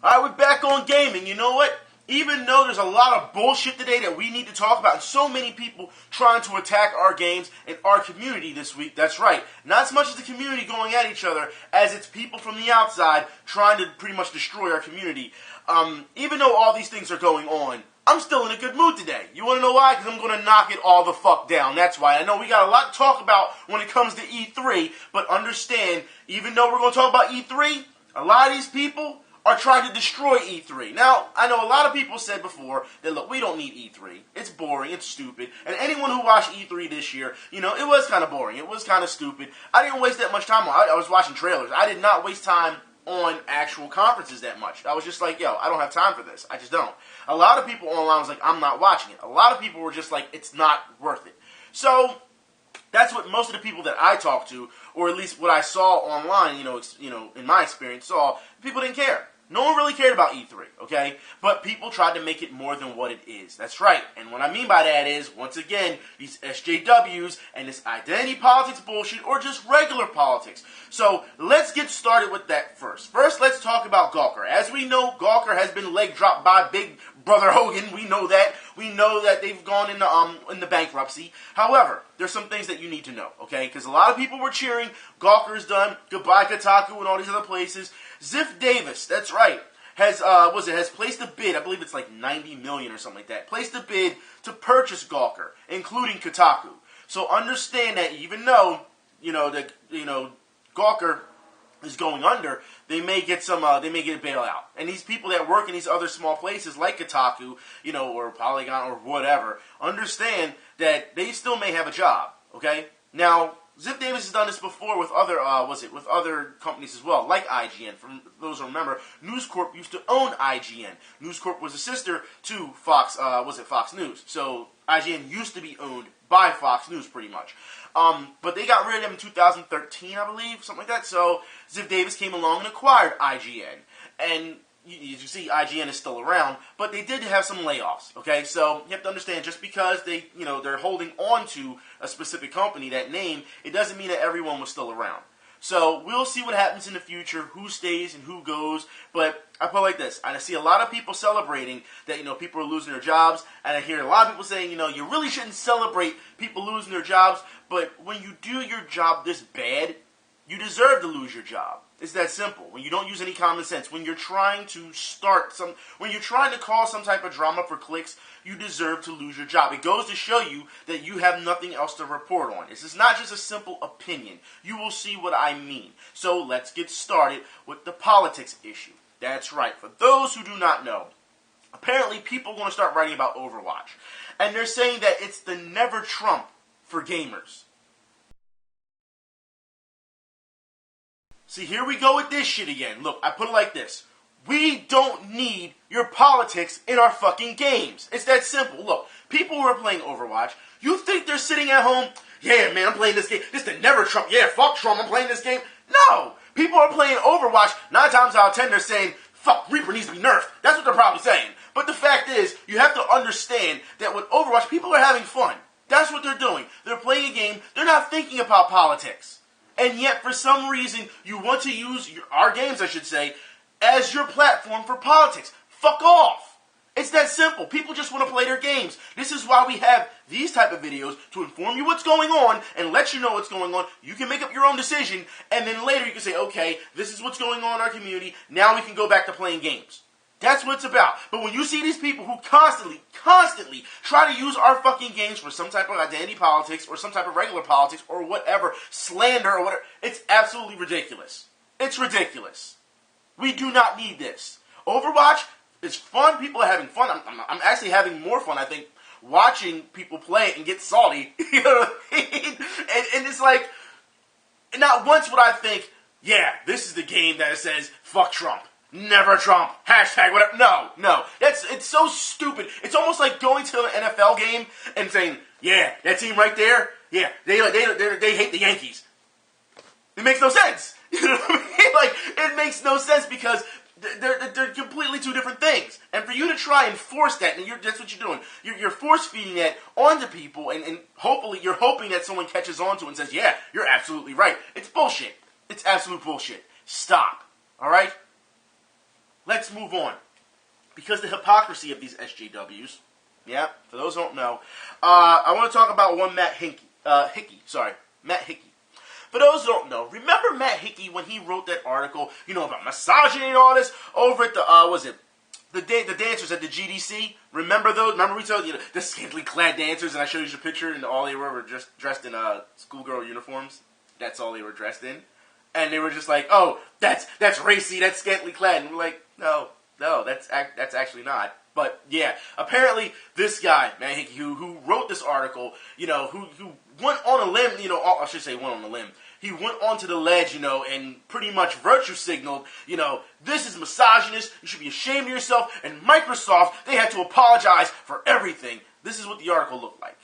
Alright, we're back on gaming. You know what? Even though there's a lot of bullshit today that we need to talk about, and so many people trying to attack our games and our community this week, that's right. Not as much as the community going at each other as it's people from the outside trying to pretty much destroy our community. Even though all these things are going on, I'm still in a good mood today. You want to know why? Because I'm going to knock it all the fuck down. That's why. I know we got a lot to talk about when it comes to E3, but understand, even though we're going to talk about E3, a lot of these people are trying to destroy E3. Now, I know a lot of people said before that, look, we don't need E3. It's boring, it's stupid. And anyone who watched E3 this year, you know, it was kind of boring. It was kind of stupid. I didn't waste that much time on it. I was watching trailers. I did not waste time on actual conferences that much. I was just like, yo, I don't have time for this. I just don't. A lot of people online was like, I'm not watching it. A lot of people were just like, it's not worth it. So that's what most of the people that I talked to, or at least what I saw online, in my experience, saw. People didn't care. No one really cared about E3, okay? But people tried to make it more than what it is. That's right. And what I mean by that is, once again, these SJWs and this identity politics bullshit, or just regular politics. So let's get started with that first. First, let's talk about Gawker. As we know, Gawker has been leg dropped by Big Brother Hogan. We know that. We know that they've gone into bankruptcy. However, there's some things that you need to know, okay? Because a lot of people were cheering, Gawker's done, goodbye Kotaku and all these other places. Ziff Davis, that's right, has placed a bid, I believe it's like 90 million or something like that, placed a bid to purchase Gawker, including Kotaku. So understand that even though, Gawker is going under, they may get a bailout. And these people that work in these other small places like Kotaku, or Polygon or whatever, understand that they still may have a job, okay? Now, Ziff Davis has done this before with other companies as well, like IGN. For those who remember, News Corp used to own IGN. News Corp was a sister to Fox News. So IGN used to be owned by Fox News, pretty much. But they got rid of them in 2013, I believe, something like that. So Ziff Davis came along and acquired IGN. And as you see, IGN is still around, but they did have some layoffs, okay? So you have to understand, just because they're holding on to a specific company, that name, it doesn't mean that everyone was still around. So we'll see what happens in the future, who stays and who goes, but I put it like this. I see a lot of people celebrating that, people are losing their jobs, and I hear a lot of people saying, you really shouldn't celebrate people losing their jobs, but when you do your job this bad, you deserve to lose your job. It's that simple. When you don't use any common sense, when you're trying to cause some type of drama for clicks, you deserve to lose your job. It goes to show you that you have nothing else to report on. This is not just a simple opinion. You will see what I mean. So let's get started with the politics issue. That's right. For those who do not know, apparently people are going to start writing about Overwatch. And they're saying that it's the never Trump for gamers. See, here we go with this shit again. Look, I put it like this. We don't need your politics in our fucking games. It's that simple. Look, people who are playing Overwatch, you think they're sitting at home, yeah, man, I'm playing this game. This is the never Trump. Yeah, fuck Trump, I'm playing this game. No! People are playing Overwatch, 9 times out of 10 they're saying, fuck, Reaper needs to be nerfed. That's what they're probably saying. But the fact is, you have to understand that with Overwatch, people are having fun. That's what they're doing. They're playing a game. They're not thinking about politics. And yet, for some reason, you want to use our games, I should say, as your platform for politics. Fuck off. It's that simple. People just want to play their games. This is why we have these type of videos, to inform you what's going on and let you know what's going on. You can make up your own decision, and then later you can say, okay, this is what's going on in our community. Now we can go back to playing games. That's what it's about. But when you see these people who constantly try to use our fucking games for some type of identity politics or some type of regular politics or whatever, slander or whatever, it's absolutely ridiculous. It's ridiculous. We do not need this. Overwatch is fun. People are having fun. I'm actually having more fun, I think, watching people play it and get salty. You know what I mean? And it's like, not once would I think, yeah, this is the game that says, fuck Trump. Never Trump. Hashtag whatever. No. It's so stupid. It's almost like going to an NFL game and saying, yeah, that team right there, yeah, they hate the Yankees. It makes no sense. You know what I mean? Like, it makes no sense because they're completely two different things. And for you to try and force that, and that's what you're doing. You're force feeding that onto people, and hopefully you're hoping that someone catches on to it and says, yeah, you're absolutely right. It's bullshit. It's absolute bullshit. Stop. All right? let's move on. Because the hypocrisy of these SJWs, yeah, for those who don't know, I want to talk about one Matt Hickey. Matt Hickey. For those who don't know, remember Matt Hickey when he wrote that article, about misogyny and all this over at the dancers at the GDC? Remember those? Remember we told you the scantily clad dancers, and I showed you a picture, and all they were just dressed in schoolgirl uniforms. That's all they were dressed in, and they were just like, "Oh, that's racy, that's scantily clad," and we're like, "No, that's actually not." But yeah, apparently this guy, Matt Hickey, who wrote this article, who went on a limb, I should say went on a limb. He went onto the ledge, and pretty much virtue signaled, this is misogynist, you should be ashamed of yourself, and Microsoft, they had to apologize for everything. This is what the article looked like.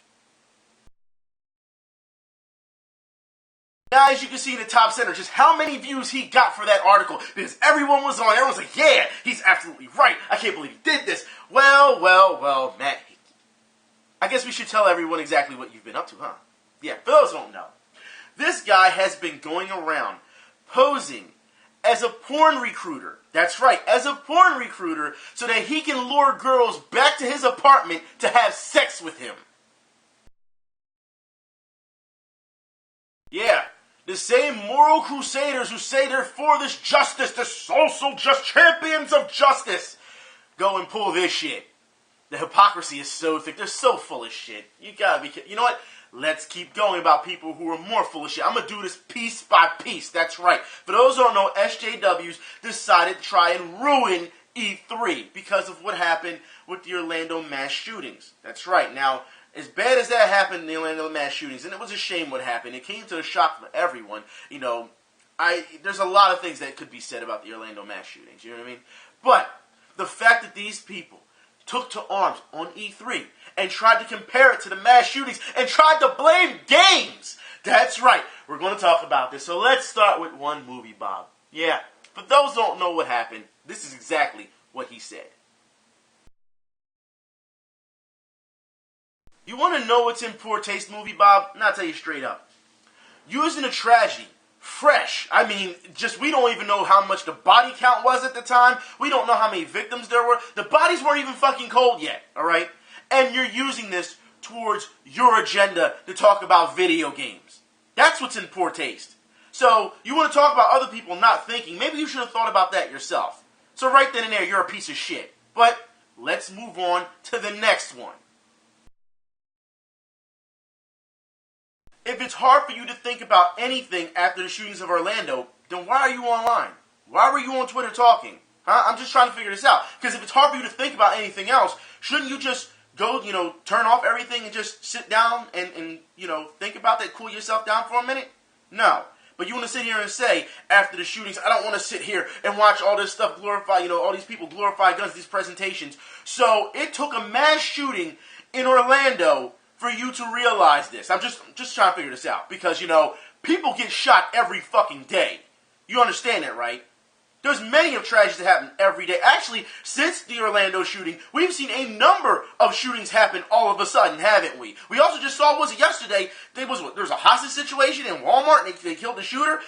Now, as you can see in the top center, just how many views he got for that article, because everyone was on, everyone's like, yeah, he's absolutely right, I can't believe he did this. Well, Matt Hickey. I guess we should tell everyone exactly what you've been up to, huh? Yeah, for those who don't know. This guy has been going around posing as a porn recruiter. That's right, as a porn recruiter, so that he can lure girls back to his apartment to have sex with him. Yeah, the same moral crusaders who say they're for this justice, the social just champions of justice, go and pull this shit. The hypocrisy is so thick. They're so full of shit. You gotta be kidding. You know what? Let's keep going about people who are more full of shit. I'm going to do this piece by piece. That's right. For those who don't know, SJWs decided to try and ruin E3 because of what happened with the Orlando mass shootings. That's right. Now, as bad as that happened in the Orlando mass shootings, and it was a shame what happened, it came to a shock for everyone. There's a lot of things that could be said about the Orlando mass shootings. You know what I mean? But the fact that these people took to arms on E3 and tried to compare it to the mass shootings and tried to blame games. That's right. We're going to talk about this. So let's start with one movie, Bob. Yeah, for those who don't know what happened, this is exactly what he said. You want to know what's in poor taste movie, Bob? And I'll tell you straight up. Using a tragedy, fresh. I mean, we don't even know how much the body count was at the time. We don't know how many victims there were. The bodies weren't even fucking cold yet, all right? And you're using this towards your agenda to talk about video games. That's what's in poor taste. So, you want to talk about other people not thinking. Maybe you should have thought about that yourself. So right then and there, you're a piece of shit. But let's move on to the next one. If it's hard for you to think about anything after the shootings of Orlando, then why are you online? Why were you on Twitter talking? Huh? I'm just trying to figure this out. Because if it's hard for you to think about anything else, shouldn't you just go, turn off everything and just sit down and think about that, cool yourself down for a minute? No. But you want to sit here and say, after the shootings, I don't want to sit here and watch all this stuff glorify, all these people glorify guns, these presentations. So it took a mass shooting in Orlando for you to realize this. I'm just trying to figure this out. Because, people get shot every fucking day. You understand that, right? There's many of tragedies that happen every day. Actually, since the Orlando shooting, we've seen a number of shootings happen all of a sudden, haven't we? We also just saw, was it yesterday, there was a hostage situation in Walmart and they killed the shooter?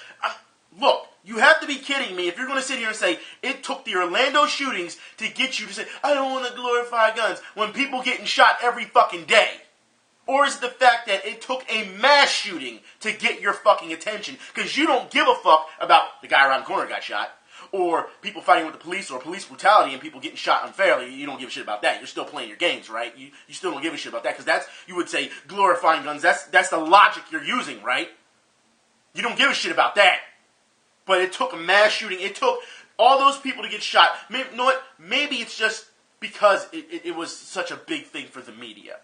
Look, you have to be kidding me if you're going to sit here and say, it took the Orlando shootings to get you to say, I don't want to glorify guns, when people getting shot every fucking day. Or is it the fact that it took a mass shooting to get your fucking attention? Because you don't give a fuck about the guy around the corner got shot, or people fighting with the police, or police brutality and people getting shot unfairly. You don't give a shit about that. You're still playing your games, right? You still don't give a shit about that, because that's, you would say, glorifying guns. That's the logic you're using, right? You don't give a shit about that. But it took a mass shooting. It took all those people to get shot. Maybe, you know what? Maybe it's just because it was such a big thing for the media.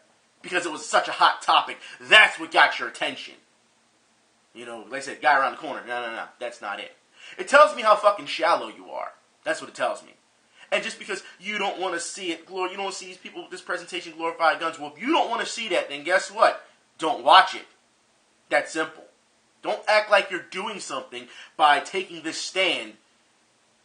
Because it was such a hot topic. That's what got your attention. Like I said, guy around the corner. No. That's not it. It tells me how fucking shallow you are. That's what it tells me. And just because you don't want to see it, you don't want to see these people with this presentation glorify guns. Well, if you don't want to see that, then guess what? Don't watch it. That's simple. Don't act like you're doing something by taking this stand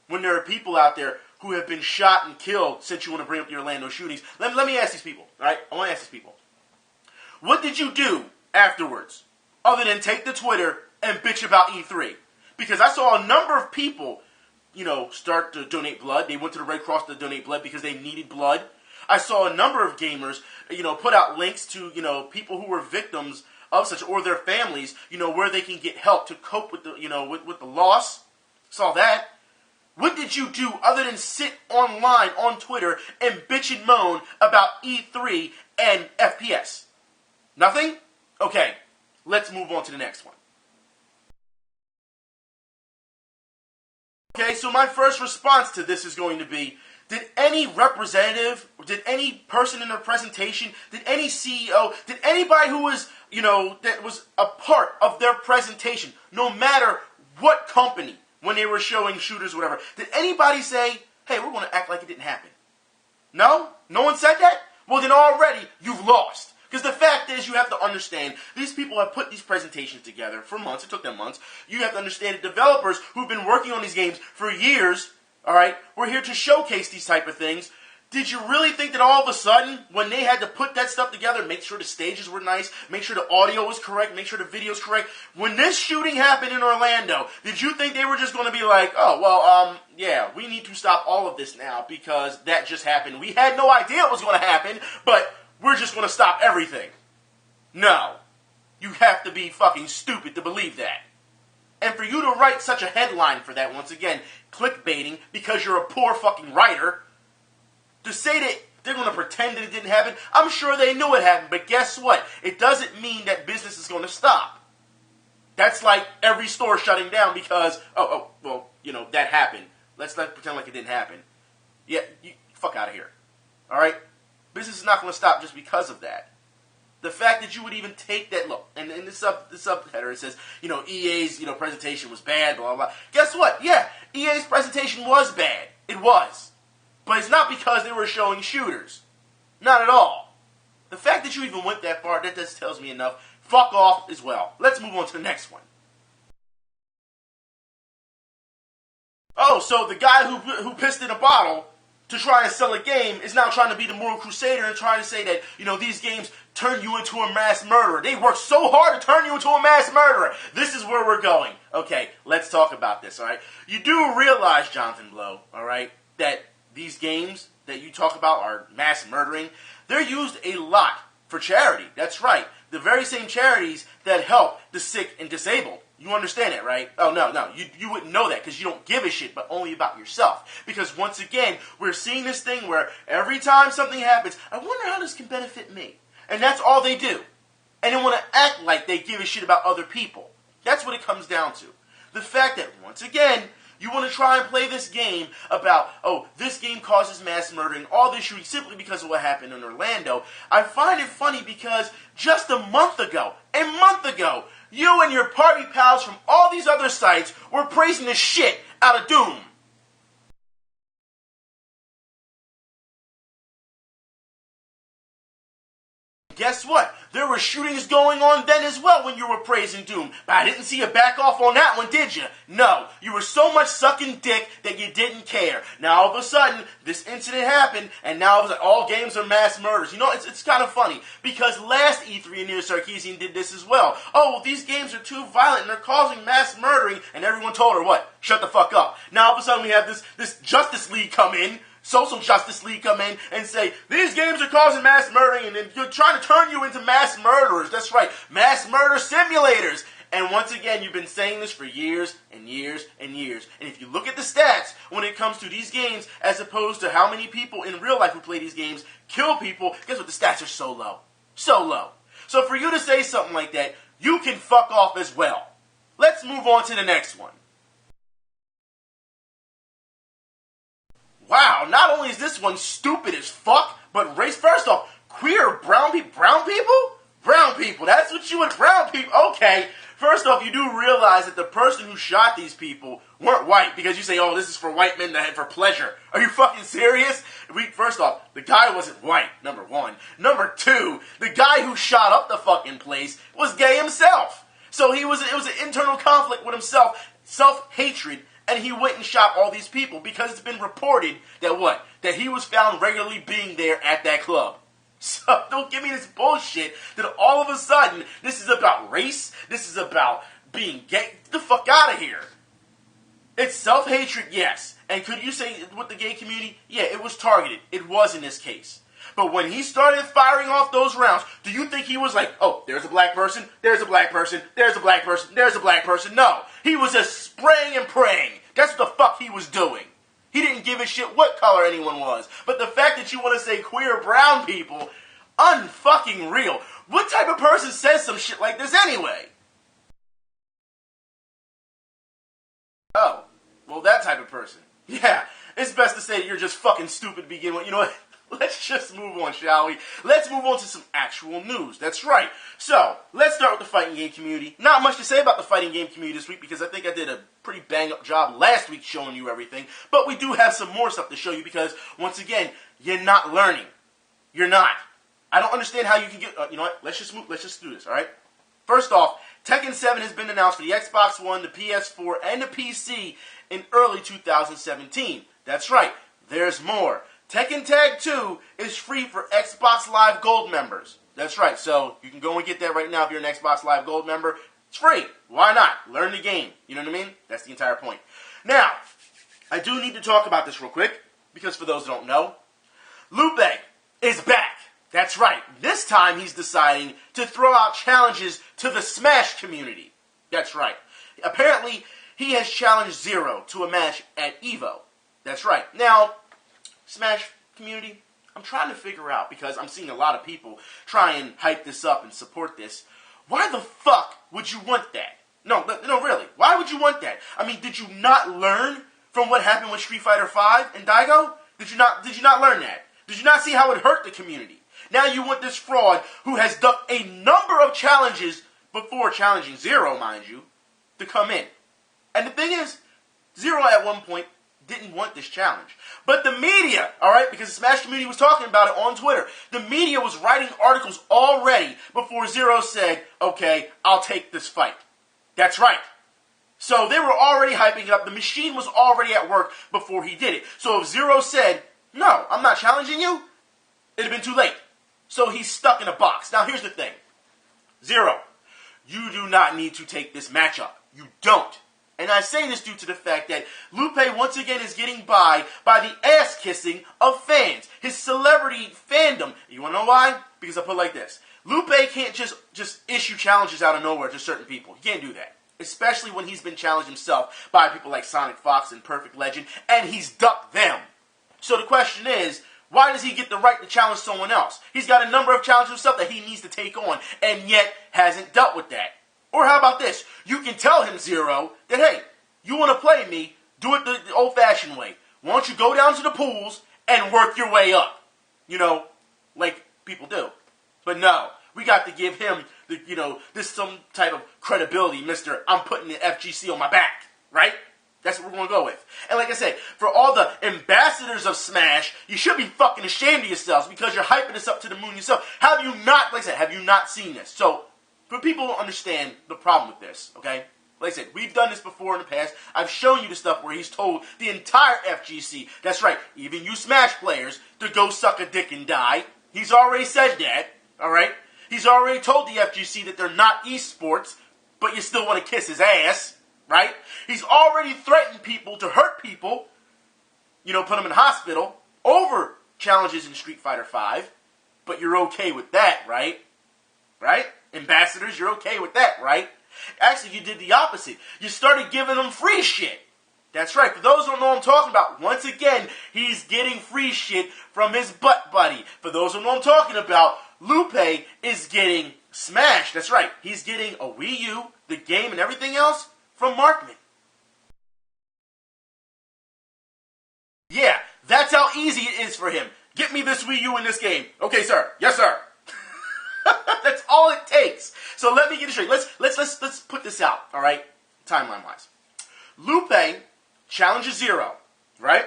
when there are people out there who have been shot and killed since you want to bring up the Orlando shootings. Let me ask these people, all right? I want to ask these people. What did you do afterwards other than take to Twitter and bitch about E3? Because I saw a number of people start to donate blood. They went to the Red Cross to donate blood because they needed blood. I saw a number of gamers, put out links to, people who were victims of such, or their families, where they can get help to cope with the, with the loss. Saw that. What did you do other than sit online on Twitter and bitch and moan about E3 and FPS? Nothing? Okay, let's move on to the next one. Okay, so my first response to this is going to be, did any representative, did any person in their presentation, did any CEO, did anybody who was, that was a part of their presentation, no matter what company, when they were showing shooters or whatever, did anybody say, hey, we're going to act like it didn't happen? No? No one said that? Well, then already you've lost. Because the fact is, you have to understand, these people have put these presentations together for months. It took them months. You have to understand the developers who've been working on these games for years, all right, we're here to showcase these type of things. Did you really think that all of a sudden, when they had to put that stuff together, make sure the stages were nice, make sure the audio was correct, make sure the video was correct, when this shooting happened in Orlando, did you think they were just going to be like, oh, well, yeah, we need to stop all of this now because that just happened. We had no idea it was going to happen, but we're just going to stop everything. No. You have to be fucking stupid to believe that. And for you to write such a headline for that, once again, clickbaiting, because you're a poor fucking writer, to say that they're going to pretend that it didn't happen, I'm sure they knew it happened, but guess what? It doesn't mean that business is going to stop. That's like every store shutting down because, well, that happened. Let's not pretend like it didn't happen. Yeah, fuck out of here. All right? Business is not going to stop just because of that. The fact that you would even take that look, and in the subheader it says, EA's presentation was bad, blah, blah, blah. Guess what? Yeah, EA's presentation was bad. It was. But it's not because they were showing shooters. Not at all. The fact that you even went that far, that just tells me enough. Fuck off as well. Let's move on to the next one. Oh, so the guy who pissed in a bottle to try and sell a game is now trying to be the moral crusader and trying to say that, these games turn you into a mass murderer. They work so hard to turn you into a mass murderer. This is where we're going. Okay, let's talk about this, all right? You do realize, Jonathan Blow, all right, that these games that you talk about are mass murdering. They're used a lot for charity. That's right. The very same charities that help the sick and disabled. You understand that, right? Oh, no. You wouldn't know that because you don't give a shit, but only about yourself. Because once again, we're seeing this thing where every time something happens, I wonder how this can benefit me. And that's all they do. And they want to act like they give a shit about other people. That's what it comes down to. The fact that, once again, you want to try and play this game about, this game causes mass murdering, all this shooting simply because of what happened in Orlando. I find it funny because just a month ago, you and your party pals from all these other sites were praising the shit out of Doom. Guess what? There were shootings going on then as well when you were praising Doom. But I didn't see you back off on that one, did you? No. You were so much sucking dick that you didn't care. Now all of a sudden, this incident happened, and now it was like all games are mass murders. It's kind of funny, because last E3 Anita Sarkeesian did this as well. Oh, these games are too violent and they're causing mass murdering, and everyone told her, what? Shut the fuck up. Now all of a sudden we have this Justice League come in, Social Justice League come in and say, these games are causing mass murdering and you're trying to turn you into mass murderers. That's right, mass murder simulators. And once again, you've been saying this for years and years and years. And if you look at the stats when it comes to these games as opposed to how many people in real life who play these games kill people, guess what? The stats are so low. So low. So for you to say something like that, you can fuck off as well. Let's move on to the next one. Wow, not only is this one stupid as fuck, but race, first off, queer brown people? Brown people, that's what you would, brown people, okay. First off, you do realize that the person who shot these people weren't white, because you say, this is for white men for pleasure. Are you fucking serious? First off, the guy wasn't white, number one. Number two, the guy who shot up the fucking place was gay himself. So it was an internal conflict with himself, self-hatred, and he went and shot all these people because it's been reported that he was found regularly being there at that club. So don't give me this bullshit that all of a sudden this is about race, this is about being gay. Get the fuck out of here. It's self-hatred, yes. And could you say with the gay community? Yeah, it was targeted. It was in this case. But when he started firing off those rounds, do you think he was like, oh, there's a black person, there's a black person, there's a black person, there's a black person? No. He was just spraying and praying. That's what the fuck he was doing. He didn't give a shit what color anyone was. But the fact that you want to say queer brown people, unfucking real. What type of person says some shit like this anyway? Oh, well, that type of person. Yeah, it's best to say that you're just fucking stupid to begin with. You know what? Let's just move on, shall we? Let's move on to some actual news. That's right. So, let's start with the fighting game community. Not much to say about the fighting game community this week because I think I did a pretty bang-up job last week showing you everything. But we do have some more stuff to show you because, once again, you're not learning. You're not. I don't understand how you can get... you know what? Let's just do this, all right? First off, Tekken 7 has been announced for the Xbox One, the PS4, and the PC in early 2017. That's right. There's more. Tekken Tag 2 is free for Xbox Live Gold members. That's right. So you can go and get that right now if you're an Xbox Live Gold member. It's free. Why not? Learn the game. You know what I mean? That's the entire point. Now, I do need to talk about this real quick because for those who don't know, Lupe is back. That's right. This time he's deciding to throw out challenges to the Smash community. That's right. Apparently, he has challenged Zero to a match at EVO. That's right. Now, Smash community, I'm trying to figure out, because I'm seeing a lot of people try and hype this up and support this. Why the fuck would you want that? No, really. Why would you want that? I mean, did you not learn from what happened with Street Fighter V and Daigo? Did you not learn that? Did you not see how it hurt the community? Now you want this fraud who has ducked a number of challenges before challenging Zero, mind you, to come in. And the thing is, Zero at one point didn't want this challenge. But the media, alright, because the Smash community was talking about it on Twitter, the media was writing articles already before Zero said, okay, I'll take this fight. That's right. So they were already hyping it up. The machine was already at work before he did it. So if Zero said, no, I'm not challenging you, it'd have been too late. So he's stuck in a box. Now here's the thing. Zero, you do not need to take this matchup. You don't. And I say this due to the fact that Lupe once again is getting by the ass-kissing of fans. His celebrity fandom. You want to know why? Because I put it like this. Lupe can't just issue challenges out of nowhere to certain people. He can't do that. Especially when he's been challenged himself by people like Sonic Fox and Perfect Legend, and he's ducked them. So the question is, why does he get the right to challenge someone else? He's got a number of challenges himself that he needs to take on, and yet hasn't dealt with that. Or how about this? You can tell him, Zero, that, hey, you want to play me, do it the old-fashioned way. Why don't you go down to the pools and work your way up? You know, like people do. But no, we got to give him, this some type of credibility, Mr. I'm putting the FGC on my back, right? That's what we're going to go with. And like I said, for all the ambassadors of Smash, you should be fucking ashamed of yourselves because you're hyping this up to the moon yourself. Have you not seen this? So, for people to understand the problem with this, okay? Like I said, we've done this before in the past. I've shown you the stuff where he's told the entire FGC, that's right, even you Smash players, to go suck a dick and die. He's already said that, alright? He's already told the FGC that they're not esports, but you still want to kiss his ass. Right? He's already threatened people to hurt people, put them in the hospital over challenges in Street Fighter V, but you're okay with that, right? Right? Ambassadors, you're okay with that, right? Actually, you did the opposite. You started giving them free shit. That's right. For those who don't know what I'm talking about, once again, he's getting free shit from his butt buddy. For those who know what I'm talking about, Lupe is getting Smash. That's right. He's getting a Wii U, the game, and everything else from Markman. Yeah, that's how easy it is for him. Get me this Wii U in this game. Okay, sir. Yes, sir. That's all it takes. So let me get it straight. Let's put this out, all right? Timeline-wise. Lupe challenges Zero, right?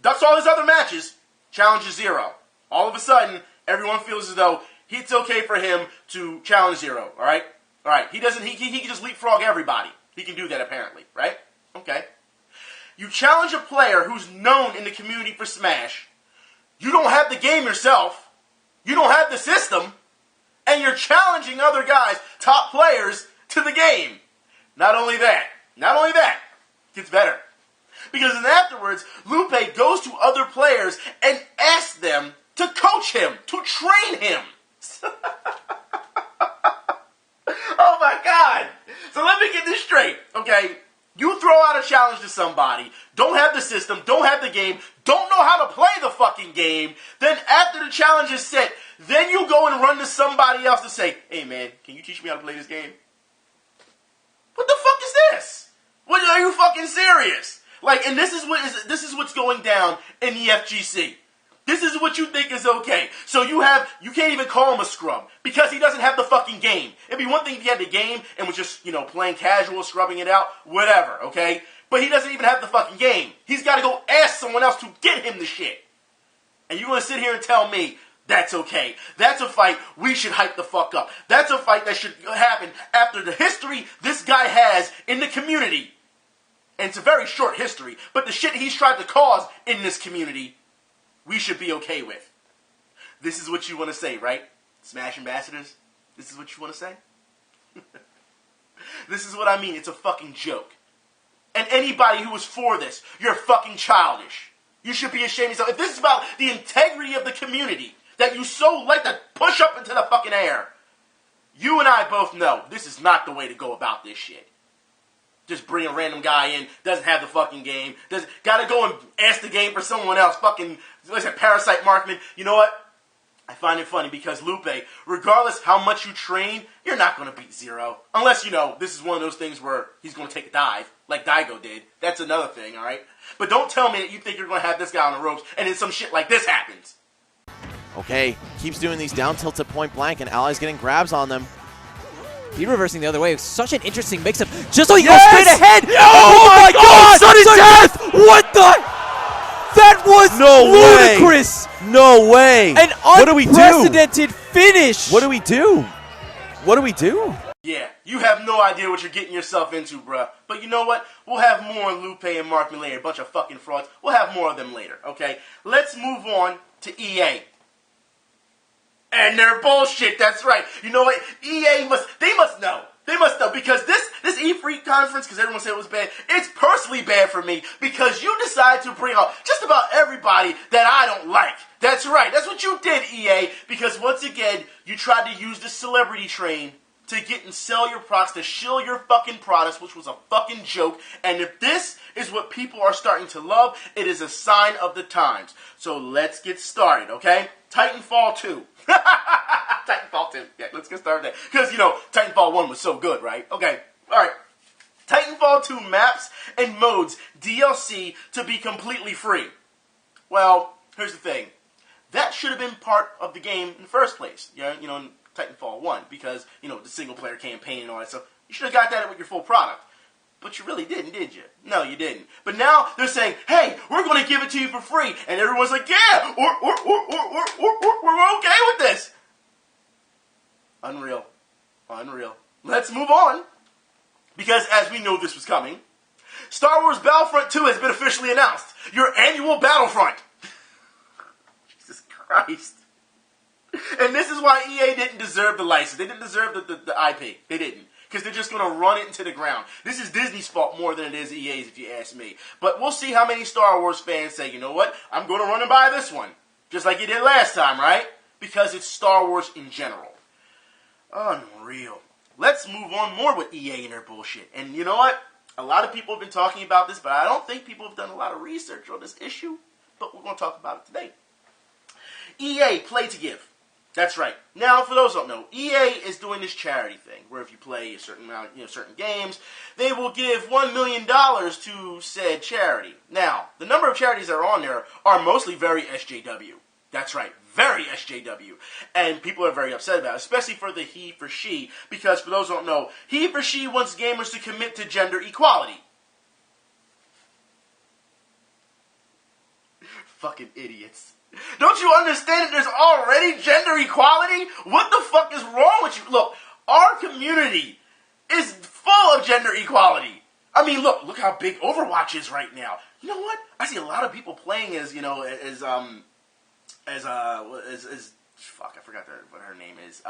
Ducks all his other matches, challenges Zero. All of a sudden, everyone feels as though it's okay for him to challenge Zero, all right? All right, he can just leapfrog everybody. He can do that, apparently, right? Okay. You challenge a player who's known in the community for Smash. You don't have the game yourself. You don't have the system. And you're challenging other guys, top players, to the game. Not only that. It gets better. Because then afterwards, Lupe goes to other players and asks them to coach him, to train him. Oh my God. So let me get this straight, okay? You throw out a challenge to somebody, don't have the system, don't have the game, don't know how to play the fucking game, then after the challenge is set, then you go and run to somebody else to say, hey man, can you teach me how to play this game? What the fuck is this? What, are you fucking serious? Like, and this is what's going down in the FGC. This is what you think is okay. So you can't even call him a scrub because he doesn't have the fucking game. It'd be one thing if he had the game and was just, playing casual, scrubbing it out, whatever, okay? But he doesn't even have the fucking game. He's got to go ask someone else to get him the shit. And you're going to sit here and tell me that's okay. That's a fight we should hype the fuck up. That's a fight that should happen after the history this guy has in the community. And it's a very short history, but the shit he's tried to cause in this community, we should be okay with. This is what you want to say, right? Smash Ambassadors? This is what you want to say? This is what I mean. It's a fucking joke. And anybody who is for this, you're fucking childish. You should be ashamed of yourself. If this is about the integrity of the community that you so like to push up into the fucking air, you and I both know this is not the way to go about this shit. Just bring a random guy in, doesn't have the fucking game, gotta go and ask the game for someone else, fucking, what's that, Parasite Markman. You know what? I find it funny because Lupe, regardless how much you train, you're not going to beat Zero. Unless, this is one of those things where he's going to take a dive, like Daigo did. That's another thing, alright? But don't tell me that you think you're going to have this guy on the ropes and then some shit like this happens. Okay, keeps doing these down tilts at point blank and Allies getting grabs on them. He reversing the other way. Such an interesting mix-up. Just so he Yes! goes straight ahead. Oh my God! Sudden death! What the? That was ludicrous. No way. An unprecedented finish. What do we do? What do we do? Yeah, you have no idea what you're getting yourself into, bruh. But you know what? We'll have more on Lupe and Markman later. A bunch of fucking frauds. We'll have more of them later, okay? Let's move on to EA. And they're bullshit, that's right. You know what? EA must know. They must know, because this E3 conference, because everyone said it was bad, it's personally bad for me, because you decided to bring out just about everybody that I don't like. That's right, that's what you did, EA, because once again, you tried to use the celebrity train to get and sell your products, to shill your fucking products, which was a fucking joke. And if this is what people are starting to love, it is a sign of the times. So let's get started, okay? Titanfall 2. Titanfall 2. Yeah, let's get started there. Because, Titanfall 1 was so good, right? Okay, alright. Titanfall 2 maps and modes DLC to be completely free. Well, here's the thing. That should have been part of the game in the first place. Titanfall 1, because, the single-player campaign and all that stuff. You should have got that with your full product. But you really didn't, did you? No, you didn't. But now they're saying, hey, we're going to give it to you for free. And everyone's like, yeah, we're okay with this. Unreal. Let's move on. Because as we know this was coming, Star Wars Battlefront 2 has been officially announced. Your annual Battlefront. Jesus Christ. And this is why EA didn't deserve the license. They didn't deserve the IP. They didn't. Because they're just going to run it into the ground. This is Disney's fault more than it is EA's, if you ask me. But we'll see how many Star Wars fans say, you know what? I'm going to run and buy this one. Just like you did last time, right? Because it's Star Wars in general. Unreal. Let's move on more with EA and their bullshit. And you know what? A lot of people have been talking about this, but I don't think people have done a lot of research on this issue. But we're going to talk about it today. EA, Play to Give. That's right. Now, for those who don't know, EA is doing this charity thing, where if you play a certain amount, certain games, they will give $1 million to said charity. Now, the number of charities that are on there are mostly very SJW. That's right, very SJW. And people are very upset about it, especially for the he for she, because for those who don't know, he for she wants gamers to commit to gender equality. Fucking idiots. Don't you understand that there's already gender equality? What the fuck is wrong with you? Look, our community is full of gender equality. I mean, look how big Overwatch is right now. You know what? I see a lot of people playing as fuck, I forgot what her name is.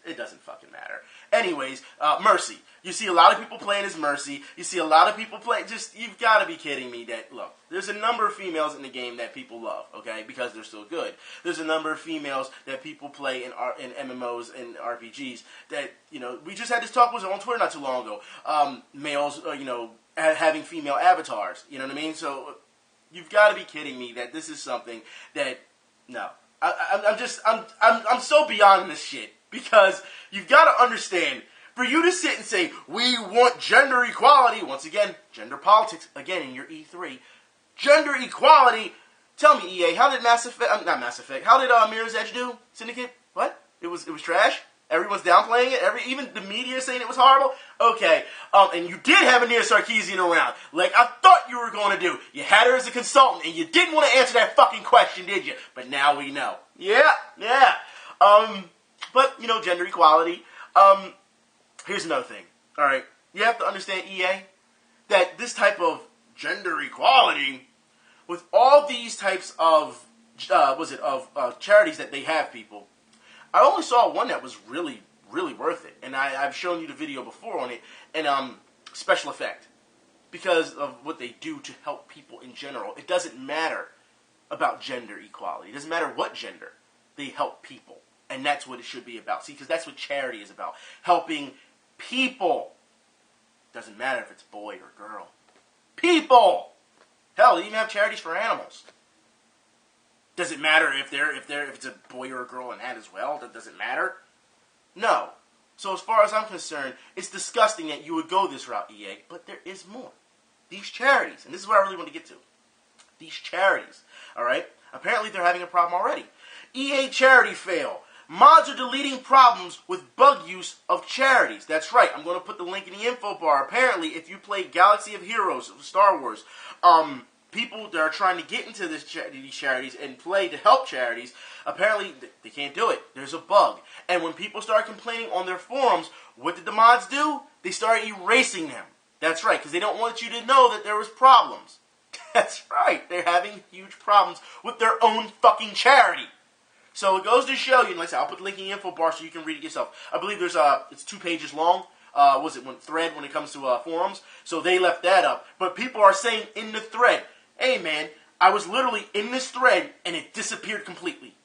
it doesn't fucking matter. Anyways, Mercy. You see a lot of people playing as Mercy. You see a lot of people playing. You've got to be kidding me. That look, there's a number of females in the game that people love. Okay, because they're so good. There's a number of females that people play in MMOs and RPGs. That we just had this talk was on Twitter not too long ago. Males, having female avatars. You know what I mean? So you've got to be kidding me that this is something that no. I'm so beyond this shit because you've got to understand. For you to sit and say, we want gender equality, once again, gender politics, again, in your E3. Gender equality, tell me, EA, how did Mass Effect, not Mass Effect, how did Mirror's Edge do? Syndicate? What? It was trash? Everyone's downplaying it? Even the media saying it was horrible? Okay, and you did have a Nia Sarkeesian around, like I thought you were going to do. You had her as a consultant, and you didn't want to answer that fucking question, did you? But now we know. Yeah. But, gender equality, here's another thing, all right? You have to understand, EA, that this type of gender equality, with all these types of, charities that they have, people, I only saw one that was really, really worth it, and I've shown you the video before on it, and special effect, because of what they do to help people in general. It doesn't matter about gender equality. It doesn't matter what gender. They help people, and that's what it should be about. See, because that's what charity is about, helping people. Doesn't matter if it's boy or girl. People. Hell, they even have charities for animals. Does it matter if it's a boy or a girl in that as well? That doesn't matter. No. So as far as I'm concerned, it's disgusting that you would go this route, EA. But there is more. These charities, and this is what I really want to get to. These charities, all right. Apparently they're having a problem already. EA charity fail. Mods are deleting problems with bug use of charities. That's right. I'm going to put the link in the info bar. Apparently, if you play Galaxy of Heroes of Star Wars, people that are trying to get into these charities and play to help charities, apparently they can't do it. There's a bug. And when people start complaining on their forums, what did the mods do? They started erasing them. That's right, because they don't want you to know that there was problems. That's right. They're having huge problems with their own fucking charity. So it goes to show you, and like I said, I'll put the link in the info bar so you can read it yourself. I believe it's 2 pages long. Thread when it comes to forums? So they left that up. But people are saying in the thread, hey man, I was literally in this thread and it disappeared completely.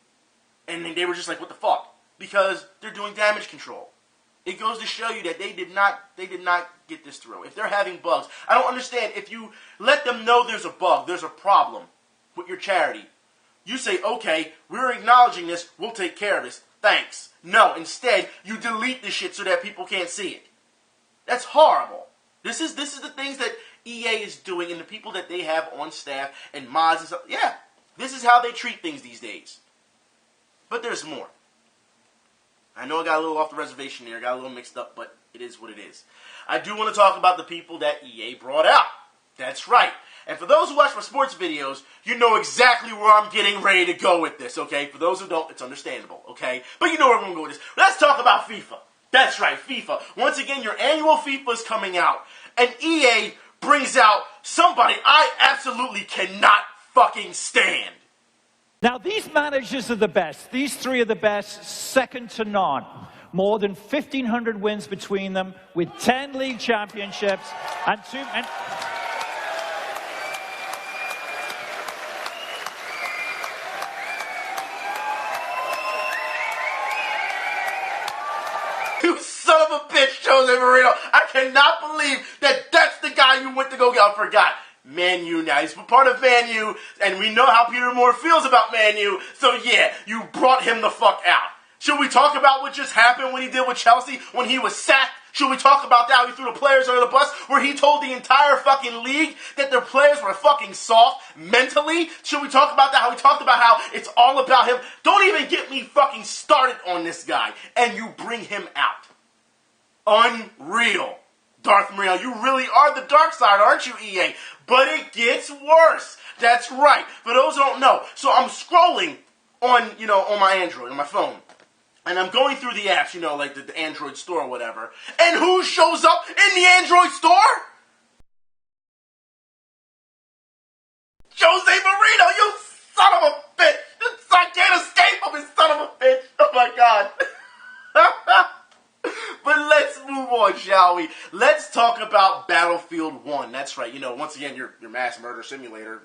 And they were just like, what the fuck? Because they're doing damage control. It goes to show you that they did not get this through. If they're having bugs, I don't understand. If you let them know there's a bug, there's a problem with your charity, you say, okay, we're acknowledging this, we'll take care of this, thanks. No, instead, you delete this shit so that people can't see it. That's horrible. This is the things that EA is doing and the people that they have on staff and mods and stuff. Yeah, this is how they treat things these days. But there's more. I know I got a little off the reservation there, got a little mixed up, but it is what it is. I do want to talk about the people that EA brought out. That's right. And for those who watch my sports videos, you know exactly where I'm getting ready to go with this, okay? For those who don't, it's understandable, okay? But you know where I'm going to go with this. Let's talk about FIFA. That's right, FIFA. Once again, your annual FIFA is coming out, and EA brings out somebody I absolutely cannot fucking stand. Now, these managers are the best. These 3 are the best, second to none. More than 1,500 wins between them, with 10 league championships and 2... You son of a bitch, Jose Mourinho. I cannot believe that that's the guy you went to go get. I forgot. Man U now. He's part of Man U, and we know how Peter Moore feels about Man U, so yeah, you brought him the fuck out. Should we talk about what just happened when he did with Chelsea, when he was sacked? Should we talk about that, how he threw the players under the bus, where he told the entire fucking league that their players were fucking soft mentally? Should we talk about that, how he talked about how it's all about him? Don't even get me fucking started on this guy, and you bring him out. Unreal. Darth Marino, you really are the dark side, aren't you, EA? But it gets worse. That's right. For those who don't know, so I'm scrolling on my Android, on my phone. And I'm going through the apps, like the Android store or whatever. And who shows up in the Android store? Jose Marino, you son of a bitch. I can't escape him, you son of a bitch. Oh my God. on, shall we? Let's talk about Battlefield 1. That's right. Once again, your mass murder simulator.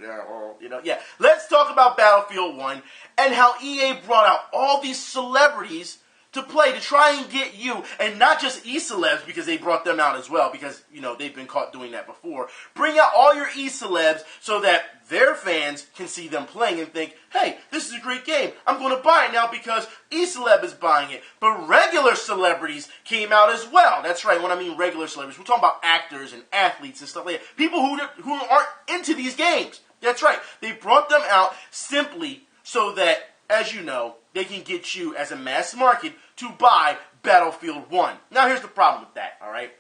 Yeah. Let's talk about Battlefield 1 and how EA brought out all these celebrities to play, to try and get you, and not just E-celebs, because they brought them out as well, because, they've been caught doing that before. Bring out all your E-celebs so that their fans can see them playing and think, hey, this is a great game. I'm going to buy it now because E-celeb is buying it. But regular celebrities came out as well. That's right, when I mean regular celebrities, we're talking about actors and athletes and stuff like that. People who aren't into these games. That's right. They brought them out simply so that, as you know, they can get you as a mass market to buy Battlefield 1. Now here's the problem with that, alright?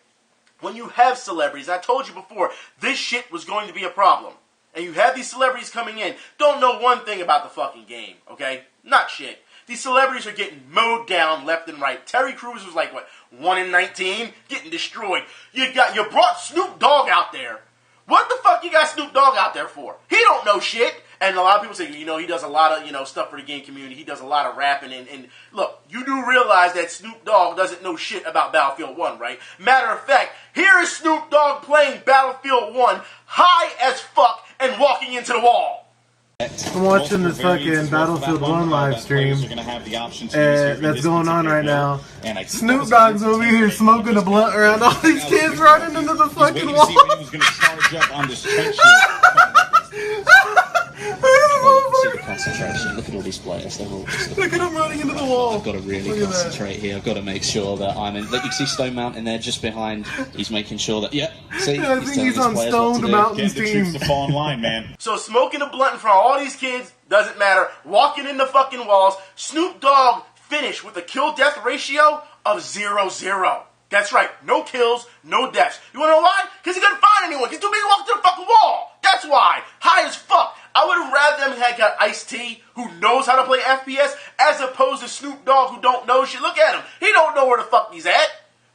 When you have celebrities, I told you before, this shit was going to be a problem. And you have these celebrities coming in, don't know one thing about the fucking game, okay? Not shit. These celebrities are getting mowed down left and right. Terry Crews was like, 1 in 19? Getting destroyed. You brought Snoop Dogg out there. What the fuck you got Snoop Dogg out there for? He don't know shit. And a lot of people say, he does a lot of, stuff for the game community. He does a lot of rapping. And look, you do realize that Snoop Dogg doesn't know shit about Battlefield 1, right? Matter of fact, here is Snoop Dogg playing Battlefield 1 high as fuck and walking into the wall. I'm watching this fucking Battlefield 1 live stream that's going on right now. Snoop Dogg's over here smoking a blunt around all these kids running into the fucking wall. Concentration. Look at all these players. They're all just Look at him running into the wall. I've got to really concentrate here. I've got to make sure that I'm in. Look, you see Stone Mountain there just behind. He's making sure that. See, yeah, I think he's on Stone Mountain's team. To fall in line, man. So smoking a blunt in front of all these kids doesn't matter. Walking in the fucking walls. Snoop Dogg finished with a kill-death ratio of 0-0. That's right. No kills, no deaths. You wanna know why? Because he couldn't find anyone. He's too busy walking to the fucking wall. That's why. High as fuck. I would have rather them had got Ice-T, who knows how to play FPS, as opposed to Snoop Dogg, who don't know shit. Look at him. He don't know where the fuck he's at.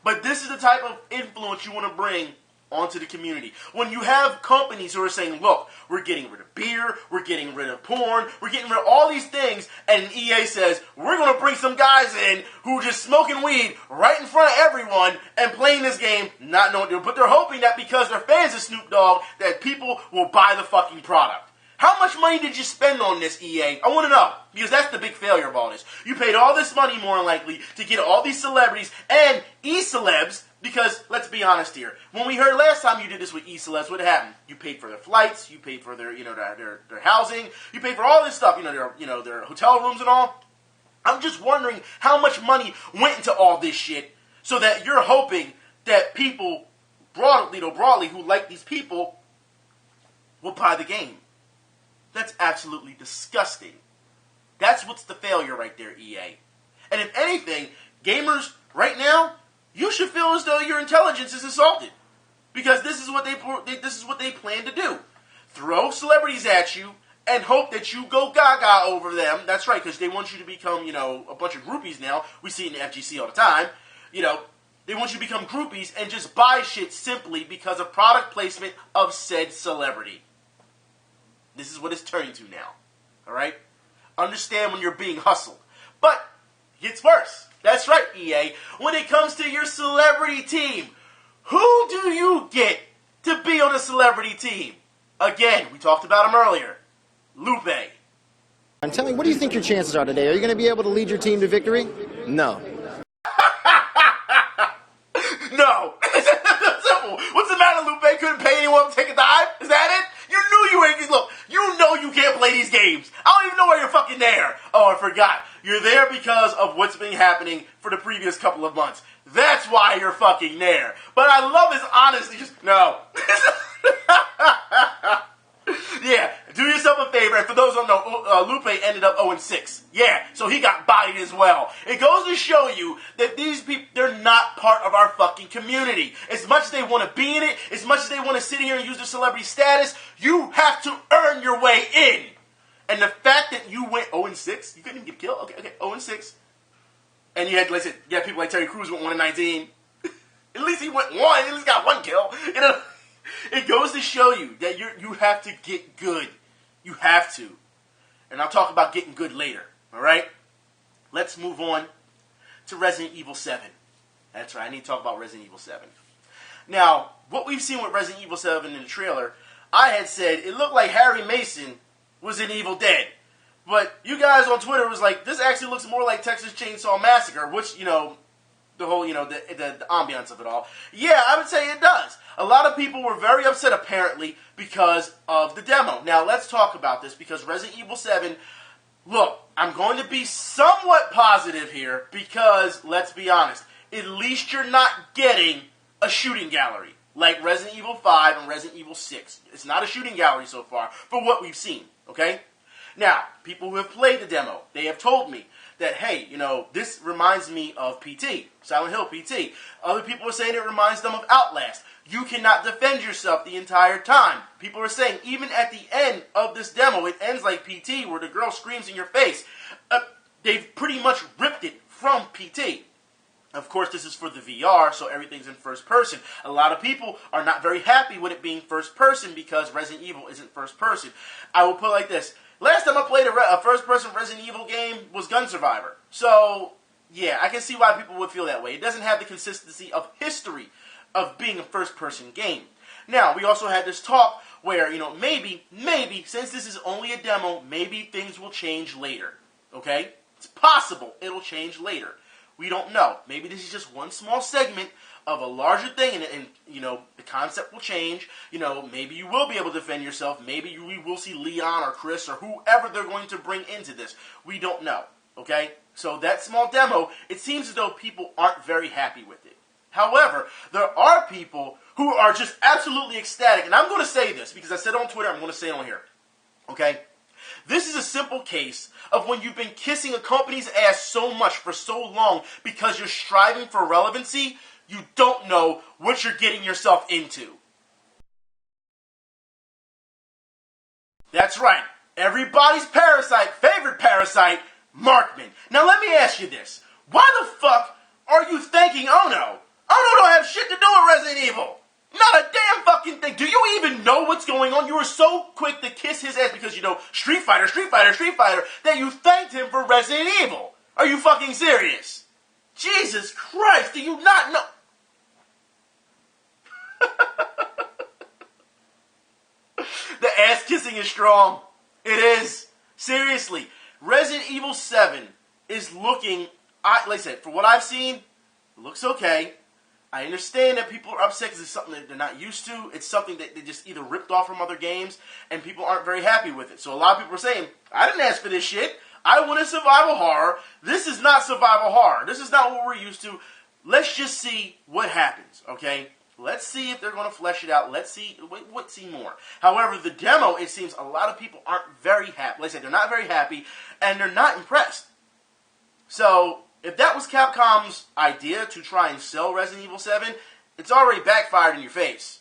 But this is the type of influence you want to bring onto the community. When you have companies who are saying, look, we're getting rid of beer, we're getting rid of porn, we're getting rid of all these things, and EA says, we're going to bring some guys in who are just smoking weed right in front of everyone and playing this game, not knowing what to do. But they're hoping that because they're fans of Snoop Dogg, that people will buy the fucking product. How much money did you spend on this, EA? I want to know, because that's the big failure of all this. You paid all this money, more than likely, to get all these celebrities and E-celebs, because, let's be honest here, when we heard last time you did this with E-celebs, what happened? You paid for their flights, you paid for their, their housing, you paid for all this stuff, their hotel rooms and all. I'm just wondering how much money went into all this shit, so that you're hoping that people, broadly who like these people, will buy the game. That's absolutely disgusting. That's what's the failure right there, EA. And if anything, gamers, right now, you should feel as though your intelligence is assaulted. Because this is what they plan to do. Throw celebrities at you and hope that you go gaga over them. That's right, because they want you to become, a bunch of groupies now. We see it in the FGC all the time. They want you to become groupies and just buy shit simply because of product placement of said celebrity. This is what it's turning to now. Alright? Understand when you're being hustled. But, it gets worse. That's right, EA. When it comes to your celebrity team, who do you get to be on a celebrity team? Again, we talked about him earlier. Lupe. And tell me, what do you think your chances are today? Are you going to be able to lead your team to victory? No. No. Simple. What's the matter, Lupe? Couldn't pay anyone to take a dive? Is that it? You knew you ain't. Look, you know you can't play these games. I don't even know why you're fucking there. Oh, I forgot. You're there because of what's been happening for the previous couple of months. That's why you're fucking there. But I love his honesty. Just, no. Yeah, do yourself a favor. And for those who don't know, Lupe ended up 0-6. Yeah, so he got bodied as well. It goes to show you that these people, they're not part of our fucking community. As much as they want to be in it, as much as they want to sit here and use their celebrity status, you have to earn your way in. And the fact that you went 0-6, you couldn't even get killed. Okay, 0-6. And you had, like I said, you had people like Terry Crews went 1-19. At least he went 1. At least got 1 kill. It goes to show you that you have to get good. You have to. And I'll talk about getting good later. All right? Let's move on to Resident Evil 7. That's right, I need to talk about Resident Evil 7. Now, what we've seen with Resident Evil 7 in the trailer, I had said it looked like Harry Mason was in Evil Dead. But you guys on Twitter was like, this actually looks more like Texas Chainsaw Massacre, which, you know, the whole, you know, the ambiance of it all. Yeah, I would say it does. A lot of people were very upset, apparently, because of the demo. Now, let's talk about this, because Resident Evil 7, look, I'm going to be somewhat positive here, because, let's be honest, at least you're not getting a shooting gallery, like Resident Evil 5 and Resident Evil 6. It's not a shooting gallery so far, for what we've seen, okay? Now, people who have played the demo, they have told me that, hey, you know, this reminds me of PT, Silent Hill PT. Other people are saying it reminds them of Outlast. You cannot defend yourself the entire time. People are saying, even at the end of this demo, it ends like PT, where the girl screams in your face. They've pretty much ripped it from PT. Of course, this is for the VR, so everything's in first person. A lot of people are not very happy with it being first person because Resident Evil isn't first person. I will put it like this. Last time I played a first-person Resident Evil game was Gun Survivor. So, yeah, I can see why people would feel that way. It doesn't have the consistency of history of being a first-person game. Now, we also had this talk where, you know, maybe, since this is only a demo, maybe things will change later. Okay? It's possible it'll change later. We don't know. Maybe this is just one small segment of a larger thing, and you know, the concept will change. You know, maybe you will be able to defend yourself. Maybe we will see Leon or Chris or whoever they're going to bring into this. We don't know, okay? So that small demo, it seems as though people aren't very happy with it. However, there are people who are just absolutely ecstatic, and I'm going to say this because I said it on Twitter, I'm going to say it on here, okay? This is a simple case of when you've been kissing a company's ass so much for so long because you're striving for relevancy, you don't know what you're getting yourself into. That's right. Everybody's favorite parasite, Markman. Now let me ask you this. Why the fuck are you thanking Ono? Ono don't have shit to do with Resident Evil. Not a damn fucking thing. Do you even know what's going on? You were so quick to kiss his ass because, you know, Street Fighter, that you thanked him for Resident Evil. Are you fucking serious? Jesus Christ, do you not know? The ass kissing is strong. It is. Seriously. Resident Evil 7 is looking, like I said, for what I've seen, it looks okay. I understand that people are upset because it's something that they're not used to. It's something that they just either ripped off from other games, and people aren't very happy with it. So a lot of people are saying, I didn't ask for this shit. I wanted survival horror. This is not survival horror. This is not what we're used to. Let's just see what happens, okay? Let's see if they're going to flesh it out. Let's see more. However, the demo, it seems a lot of people aren't very happy. Like I said, they're not very happy, and they're not impressed. So, if that was Capcom's idea to try and sell Resident Evil 7, it's already backfired in your face.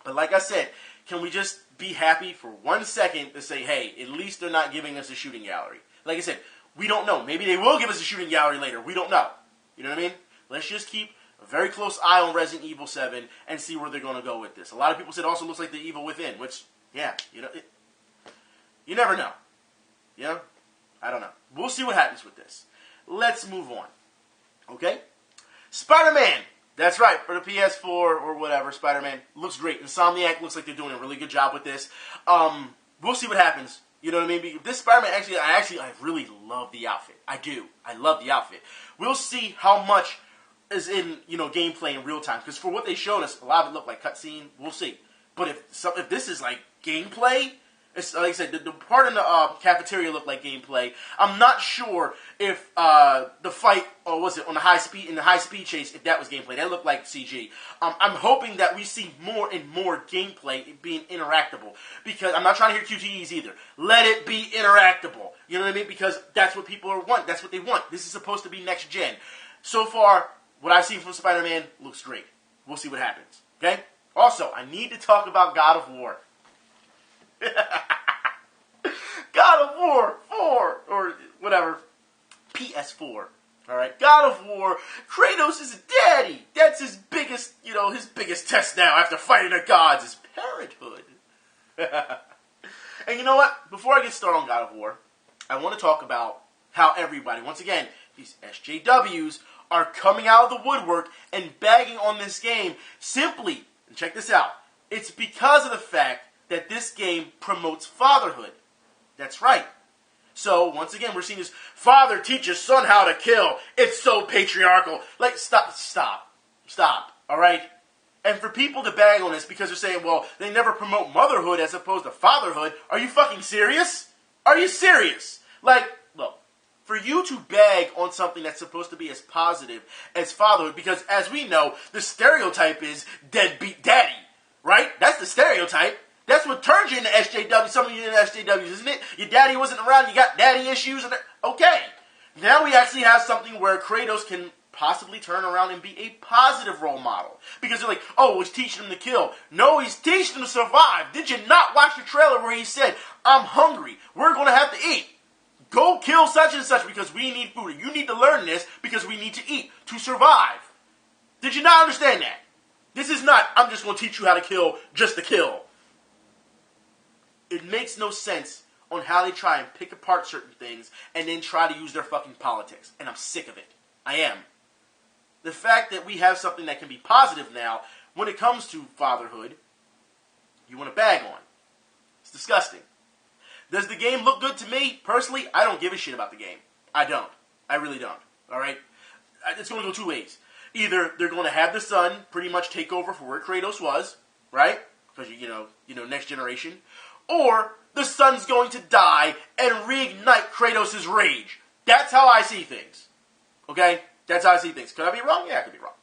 But like I said, can we just be happy for 1 second to say, hey, at least they're not giving us a shooting gallery? Like I said, we don't know. Maybe they will give us a shooting gallery later. We don't know. You know what I mean? Let's just keep a very close eye on Resident Evil 7 and see where they're going to go with this. A lot of people said it also looks like The Evil Within, which, yeah, you know, you never know. You know? I don't know. We'll see what happens with this. Let's move on. Okay? Spider-Man. That's right. For the PS4 or whatever, Spider-Man looks great. Insomniac looks like they're doing a really good job with this. We'll see what happens. You know what I mean? This Spider-Man, I really love the outfit. I do. I love the outfit. We'll see how much is in, you know, gameplay in real time. Because for what they showed us, a lot of it looked like cutscene. We'll see. But if this is like gameplay, it's, like I said, the part in the cafeteria looked like gameplay. I'm not sure if the fight, or was it on the high speed chase, if that was gameplay. That looked like CG. I'm hoping that we see more and more gameplay being interactable, because I'm not trying to hear QTEs either. Let it be interactable. You know what I mean? Because that's what people want. That's what they want. This is supposed to be next gen. So far, what I've seen from Spider-Man looks great. We'll see what happens. Okay? Also, I need to talk about God of War. God of War 4, or whatever, PS4. Alright, God of War, Kratos is a daddy. That's his biggest, his biggest test now after fighting the gods is parenthood. And you know what? Before I get started on God of War, I want to talk about how everybody, once again, these SJWs are coming out of the woodwork and bagging on this game simply, and check this out, it's because of the fact that this game promotes fatherhood. That's right. So, once again, we're seeing this, father teaches son how to kill. It's so patriarchal. Like, stop, alright? And for people to bag on this because they're saying, well, they never promote motherhood as opposed to fatherhood, are you fucking serious? Are you serious? Like, look, for you to bag on something that's supposed to be as positive as fatherhood, because as we know, the stereotype is deadbeat daddy, right? That's the stereotype. That's what turns you into SJW. Some of you into SJWs, isn't it? Your daddy wasn't around, you got daddy issues. Okay. Now we actually have something where Kratos can possibly turn around and be a positive role model. Because they're like, oh, he's teaching him to kill. No, he's teaching him to survive. Did you not watch the trailer where he said, I'm hungry, we're going to have to eat. Go kill such and such because we need food. You need to learn this because we need to eat to survive. Did you not understand that? This is not, I'm just going to teach you how to kill just to kill. It makes no sense on how they try and pick apart certain things and then try to use their fucking politics. And I'm sick of it. I am. The fact that we have something that can be positive now, when it comes to fatherhood, you want to bag on. It's disgusting. Does the game look good to me? Personally, I don't give a shit about the game. I don't. I really don't. Alright? It's going to go two ways. Either they're going to have the son pretty much take over for where Kratos was, right? Because, you know, next generation. Or the son's going to die and reignite Kratos' rage. That's how I see things. Okay? That's how I see things. Could I be wrong? Yeah, I could be wrong.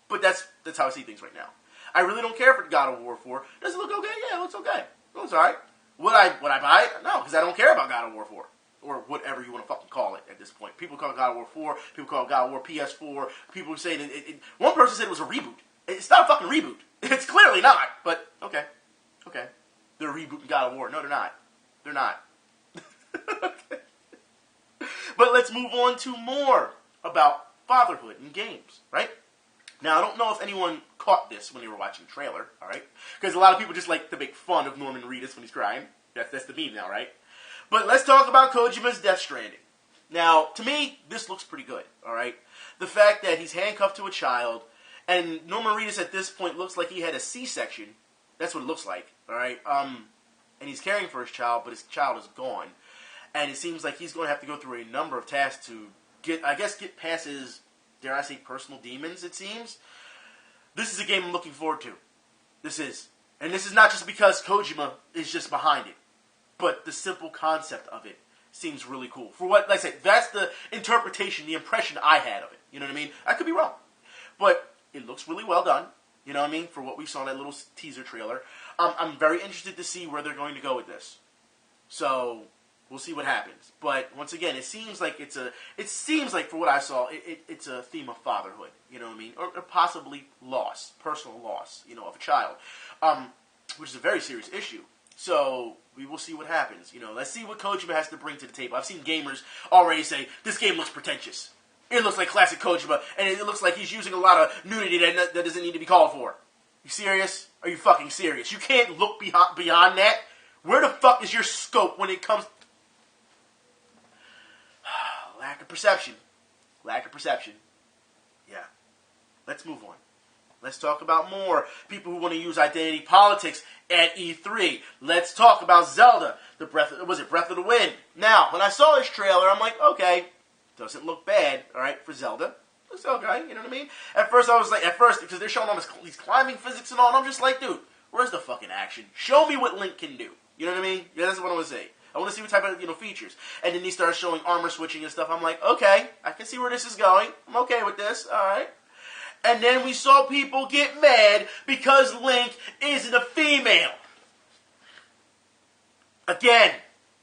But that's how I see things right now. I really don't care for God of War 4. Does it look okay? Yeah, it looks okay. It looks alright. Would I buy it? No, because I don't care about God of War 4. Or whatever you want to fucking call it at this point. People call it God of War 4. People call it God of War PS4. People say that one person said it was a reboot. It's not a fucking reboot. It's clearly not. But, okay. Okay. They're rebooting God of War. No, they're not. They're not. Okay. But let's move on to more about fatherhood in games, right? Now, I don't know if anyone caught this when they were watching the trailer, all right? Because a lot of people just like to make fun of Norman Reedus when he's crying. That's the meme now, right? But let's talk about Kojima's Death Stranding. Now, to me, this looks pretty good, all right? The fact that he's handcuffed to a child, and Norman Reedus at this point looks like he had a C-section. That's what it looks like, all right? And he's caring for his child, but his child is gone. And it seems like he's going to have to go through a number of tasks to get past his, dare I say, personal demons, it seems. This is a game I'm looking forward to. This is. And this is not just because Kojima is just behind it. But the simple concept of it seems really cool. For what, like I say, that's the interpretation, the impression I had of it. You know what I mean? I could be wrong. But it looks really well done. You know what I mean? For what we saw in that little teaser trailer. I'm very interested to see where they're going to go with this. So, we'll see what happens. But, once again, it seems like for what I saw, it's a theme of fatherhood. You know what I mean? Or possibly loss, personal loss, of a child. Which is a very serious issue. So, we will see what happens. Let's see what Kojima has to bring to the table. I've seen gamers already say, this game looks pretentious. It looks like classic Kojima, and it looks like he's using a lot of nudity that doesn't need to be called for. You serious? Are you fucking serious? You can't look beyond that? Where the fuck is your scope when it comes... Lack of perception. Lack of perception. Yeah. Let's move on. Let's talk about more people who want to use identity politics at E3. Let's talk about Zelda. Breath of the Wind? Now, when I saw this trailer, I'm like, okay, doesn't look bad, alright, for Zelda. Looks okay, you know what I mean? At first, because they're showing all these climbing physics and all, and I'm just like, dude, where's the fucking action? Show me what Link can do. You know what I mean? Yeah, that's what I want to say. I want to see what type of, features. And then he started showing armor switching and stuff. I'm like, okay, I can see where this is going. I'm okay with this, alright. And then we saw people get mad because Link isn't a female. Again,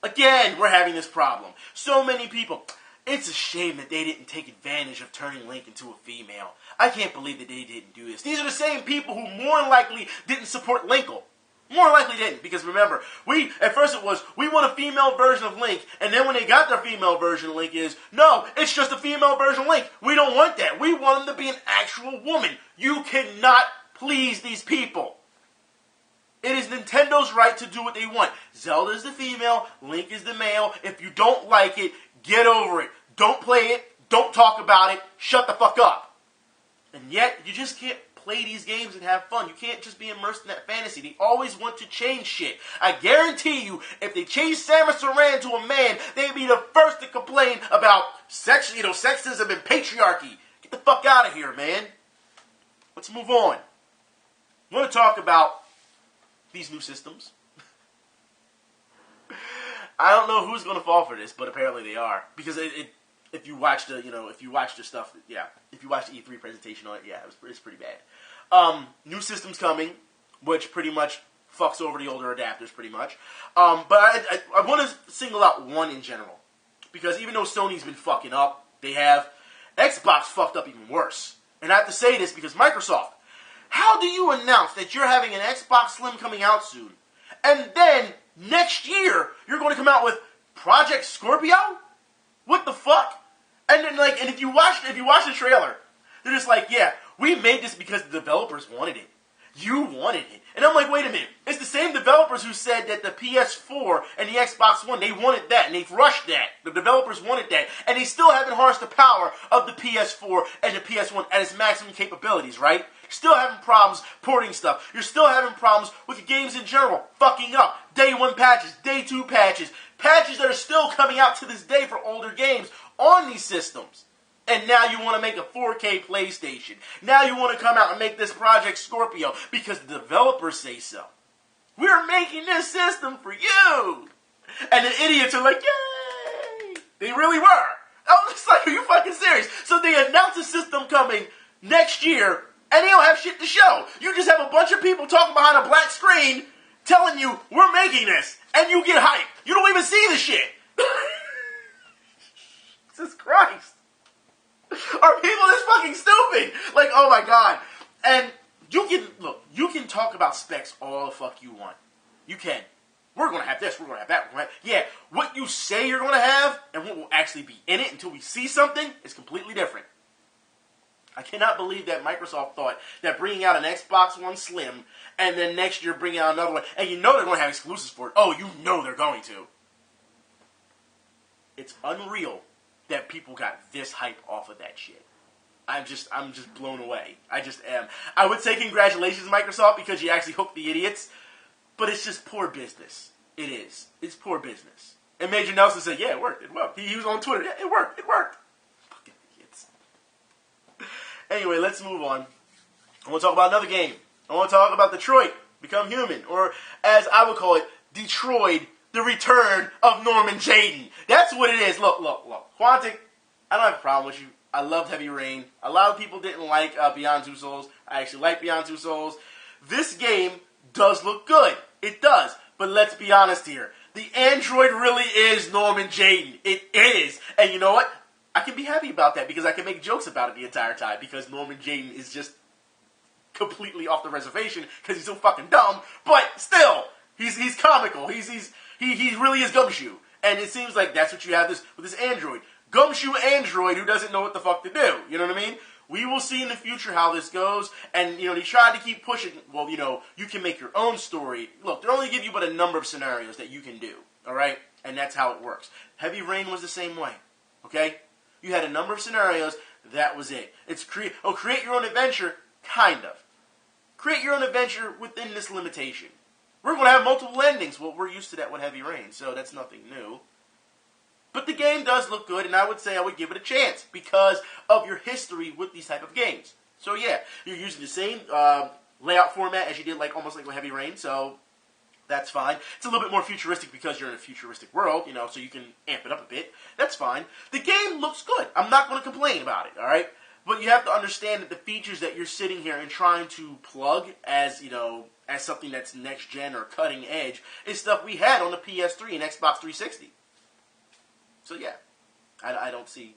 we're having this problem. So many people. It's a shame that they didn't take advantage of turning Link into a female. I can't believe that they didn't do this. These are the same people who more likely didn't support Linkle. More likely didn't, because remember, at first it was, we want a female version of Link, and then when they got their female version of Link no, it's just a female version of Link. We don't want that. We want him to be an actual woman. You cannot please these people. It is Nintendo's right to do what they want. Zelda's the female, Link is the male. If you don't like it, get over it. Don't play it, Don't talk about it. Shut the fuck up. And yet, you just can't play these games and have fun. You can't just be immersed in that fantasy. They always want to change shit. I guarantee you, if they change Samus Aran to a man, they'd be the first to complain about sexism and patriarchy. Get the fuck out of here, man. Let's move on. I want to talk about these new systems. I don't know who's going to fall for this, but apparently they are. Because if you watch the, if you watch the stuff, if you watch the E3 presentation on it, it's pretty bad. New systems coming, which pretty much fucks over the older adapters, pretty much. But I want to single out one in general, because even though Sony's been fucking up, they have. Xbox fucked up even worse. And I have to say this because Microsoft, how do you announce that you're having an Xbox Slim coming out soon, and then next year you're going to come out with Project Scorpio? What the fuck? And then and if you watch the trailer, they're just like, yeah, we made this because the developers wanted it. You wanted it. And I'm like, wait a minute. It's the same developers who said that the PS4 and the Xbox One, they wanted that, and they've rushed that. The developers wanted that, and they still haven't harnessed the power of the PS4 and the PS1 at its maximum capabilities, right? You're still having problems porting stuff. You're still having problems with your games in general, fucking up. Day 1 patches, Day 2 patches, patches that are still coming out to this day for older games on these systems. And now you want to make a 4K PlayStation. Now you want to come out and make this Project Scorpio because the developers say so. We're making this system for you. And the idiots are like, yay! They really were. I was just like, are you fucking serious? So they announced a system coming next year, and they don't have shit to show. You just have a bunch of people talking behind a black screen telling you, we're making this. And you get hyped. You don't even see the shit. Jesus Christ. Are people this fucking stupid? Like, oh my god. And you can talk about specs all the fuck you want. You can. We're going to have this, we're going to have that. Yeah, what you say you're going to have and what will actually be in it until we see something is completely different. I cannot believe that Microsoft thought that bringing out an Xbox One Slim and then next year bringing out another one, and you know they're going to have exclusives for it. Oh, you know they're going to. It's unreal that people got this hype off of that shit. I'm just blown away. I just am. I would say congratulations, Microsoft, because you actually hooked the idiots, but it's just poor business. It is. It's poor business. And Major Nelson said, yeah, it worked. It worked. He was on Twitter. Yeah, it worked. It worked. Fucking idiots. Anyway, let's move on. I want to talk about another game. I want to talk about Detroit Become Human, or as I would call it, Detroit, the return of Norman Jayden. That's what it is. Look. Quantic, I don't have a problem with you. I loved Heavy Rain. A lot of people didn't like Beyond Two Souls. I actually like Beyond Two Souls. This game does look good. It does. But let's be honest here. The android really is Norman Jayden. It is. And you know what? I can be happy about that because I can make jokes about it the entire time because Norman Jayden is just completely off the reservation because he's so fucking dumb. But still, he's comical. He really is Gumshoe. And it seems like that's what you have with this android. Gumshoe android who doesn't know what the fuck to do. You know what I mean? We will see in the future how this goes. And, they tried to keep pushing. Well, you can make your own story. Look, they only give you but a number of scenarios that you can do. All right? And that's how it works. Heavy Rain was the same way. Okay? You had a number of scenarios. That was it. It's create your own adventure. Kind of. Create your own adventure within this limitation. We're going to have multiple endings. Well, we're used to that with Heavy Rain, so that's nothing new. But the game does look good, and I would say I would give it a chance because of your history with these type of games. So yeah, you're using the same layout format as you did almost like with Heavy Rain, so that's fine. It's a little bit more futuristic because you're in a futuristic world, so you can amp it up a bit. That's fine. The game looks good. I'm not going to complain about it, all right? But you have to understand that the features that you're sitting here and trying to plug as, as something that's next gen or cutting edge is stuff we had on the PS3 and Xbox 360. So yeah, I don't see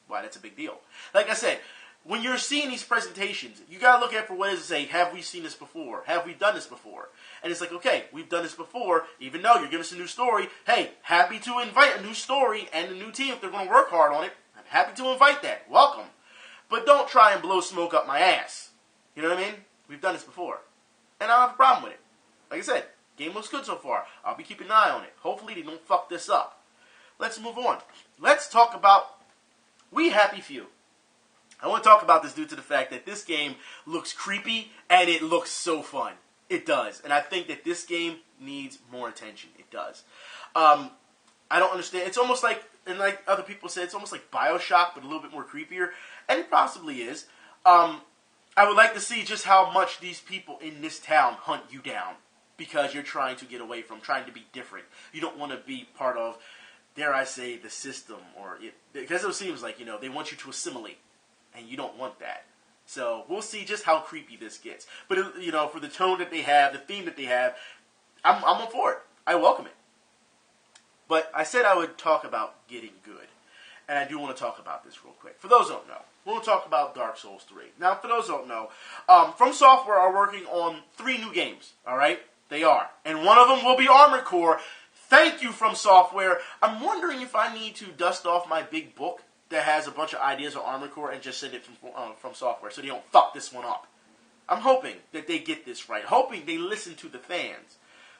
why that's a big deal. Like I said, when you're seeing these presentations, you gotta look at it for what it is to say, have we seen this before? Have we done this before? And it's like, okay, we've done this before, even though you're giving us a new story. Hey, happy to invite a new story and a new team if they're gonna work hard on it. I'm happy to invite that. Welcome. But don't try and blow smoke up my ass. You know what I mean? We've done this before. And I don't have a problem with it. Like I said, game looks good so far. I'll be keeping an eye on it. Hopefully they don't fuck this up. Let's move on. Let's talk about we happy few. I want to talk about this due to the fact that this game looks creepy and it looks so fun. It does. And I think that this game needs more attention. It does. I don't understand. It's almost like, and like other people said, it's almost like Bioshock, but a little bit more creepier. And it possibly is. I would like to see just how much these people in this town hunt you down. Because you're trying to get away from, trying to be different. You don't want to be part of, dare I say, the system. Because it seems like, they want you to assimilate. And you don't want that. So we'll see just how creepy this gets. But, for the tone that they have, the theme that they have, I'm all for it. I welcome it. But I said I would talk about getting good. And I do want to talk about this real quick. For those who don't know, we'll talk about Dark Souls 3. Now, for those who don't know, From Software are working on 3 new games. All right? They are. And one of them will be Armored Core. Thank you, From Software. I'm wondering if I need to dust off my big book that has a bunch of ideas of Armored Core and just send it from Software so they don't fuck this one up. I'm hoping that they get this right. Hoping they listen to the fans.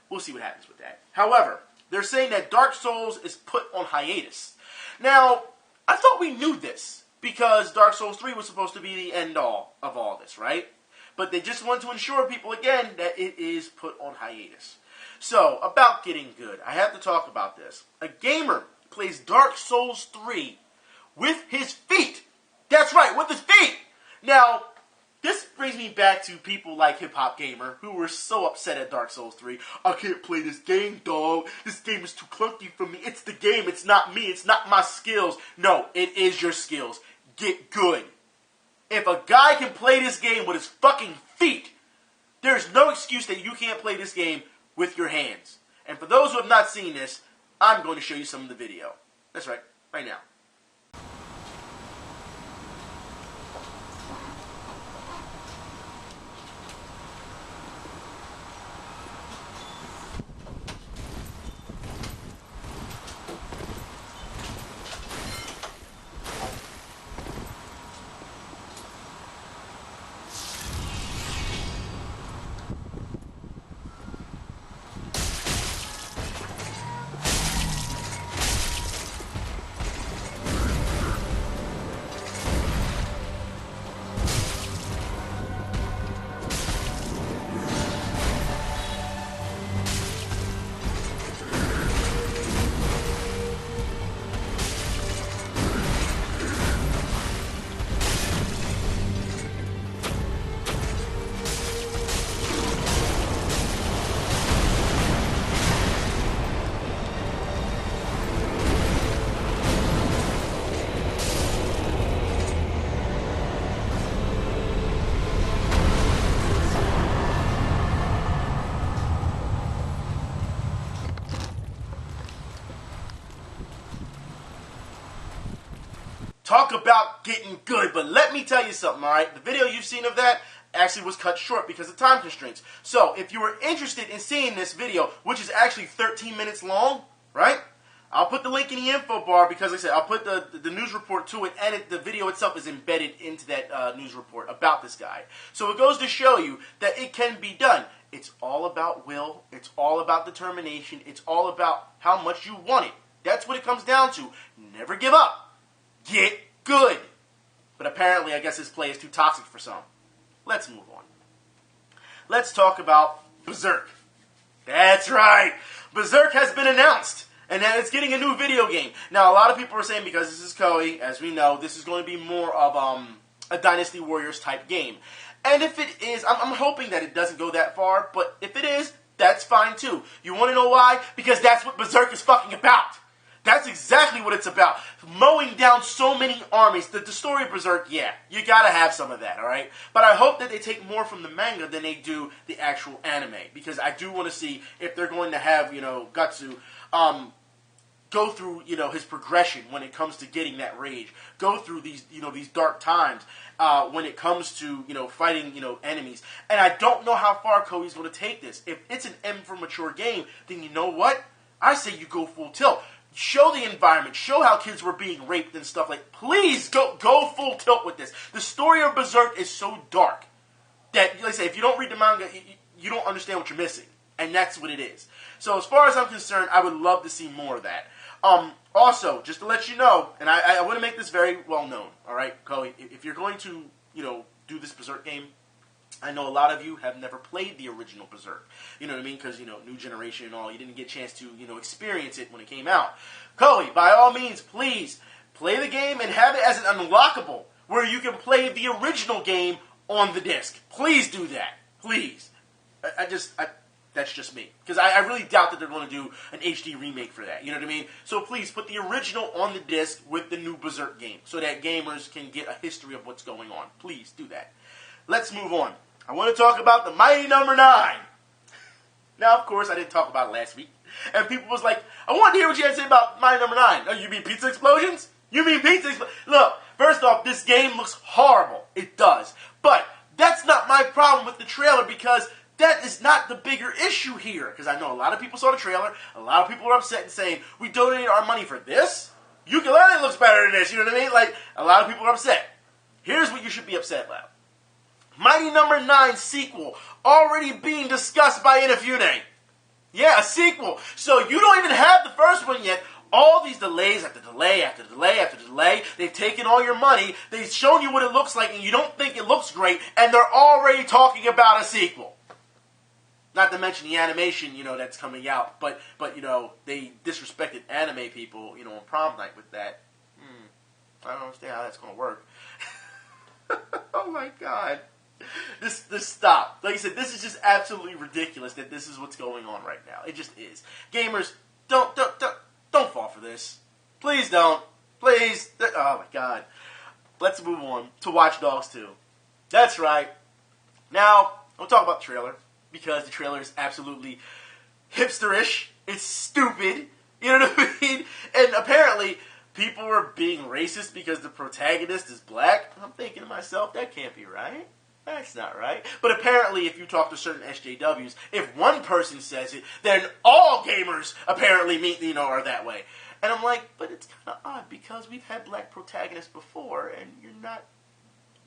We'll see what happens with that. However, they're saying that Dark Souls is put on hiatus. Now, I thought we knew this because Dark Souls 3 was supposed to be the end-all of all this, right? But they just want to ensure people again that it is put on hiatus. So, about getting good, I have to talk about this. A gamer plays Dark Souls 3 with his feet. That's right, with his feet. Now, this brings me back to people like Hip Hop Gamer who were so upset at Dark Souls 3. I can't play this game, dog. This game is too clunky for me. It's the game. It's not me. It's not my skills. No, it is your skills. Get good. If a guy can play this game with his fucking feet, there's no excuse that you can't play this game with your hands. And for those who have not seen this, I'm going to show you some of the video. That's right, right now. Talk about getting good, but let me tell you something, alright? The video you've seen of that actually was cut short because of time constraints. So, if you were interested in seeing this video, which is actually 13 minutes long, right? I'll put the link in the info bar because, like I said, I'll put the news report to it, and the video itself is embedded into that news report about this guy. So it goes to show you that it can be done. It's all about will. It's all about determination. It's all about how much you want it. That's what it comes down to. Never give up. Get good. But apparently, I guess this play is too toxic for some. Let's move on. Let's talk about Berserk. That's right. Berserk has been announced. And that it's getting a new video game. Now, a lot of people are saying because this is Koei, as we know, this is going to be more of a Dynasty Warriors type game. And if it is, I'm hoping that it doesn't go that far. But if it is, that's fine too. You want to know why? Because that's what Berserk is fucking about. That's exactly what it's about. Mowing down so many armies. The story of Berserk, yeah, you gotta have some of that, alright? But I hope that they take more from the manga than they do the actual anime. Because I do want to see if they're going to have, Gutsu go through, his progression when it comes to getting that rage. Go through these, these dark times when it comes to, fighting, enemies. And I don't know how far Koei's going to take this. If it's an M for mature game, then you know what? I say you go full tilt. Show the environment. Show how kids were being raped and stuff like. Please go full tilt with this. The story of Berserk is so dark that, like I say, if you don't read the manga, you don't understand what you're missing, and that's what it is. So as far as I'm concerned, I would love to see more of that. Also, just to let you know, and I want to make this very well known, all right, Chloe, if you're going to, do this Berserk game, I know a lot of you have never played the original Berserk. You know what I mean? Because, new generation and all, you didn't get a chance to, experience it when it came out. Chloe, by all means, please, play the game and have it as an unlockable, where you can play the original game on the disc. Please do that. Please. That's just me. Because I really doubt that they're going to do an HD remake for that. You know what I mean? So please, put the original on the disc with the new Berserk game, so that gamers can get a history of what's going on. Please, do that. Let's move on. I want to talk about the Mighty Number 9. Now, of course, I didn't talk about it last week. And people was like, I want to hear what you had to say about Mighty Number 9. Oh, you mean pizza explosions? You mean pizza explosions? Look, first off, this game looks horrible. It does. But that's not my problem with the trailer, because that is not the bigger issue here. Because I know a lot of people saw the trailer. A lot of people were upset and saying, we donated our money for this? Ukulele looks better than this. You know what I mean? Like, a lot of people are upset. Here's what you should be upset about. Mighty Number 9 sequel already being discussed by Inafune. Yeah, a sequel. So you don't even have the first one yet. All these delays after delay after delay after delay. They've taken all your money. They've shown you what it looks like, and you don't think it looks great, and they're already talking about a sequel. Not to mention the animation, that's coming out. But they disrespected anime people, on prom night with that. I don't understand how that's going to work. Oh my God. This stop. Like I said, this is just absolutely ridiculous that this is what's going on right now. It just is. Gamers, don't fall for this. Please don't. Please. Oh my God. Let's move on to Watch Dogs 2. That's right. Now, I'll talk about the trailer, because the trailer is absolutely hipsterish. It's stupid. You know what I mean? And apparently, people were being racist because the protagonist is black. I'm thinking to myself, that can't be right. That's not right. But apparently, if you talk to certain SJWs, if one person says it, then all gamers apparently are that way. And I'm like, but it's kind of odd, because we've had black protagonists before, and you're not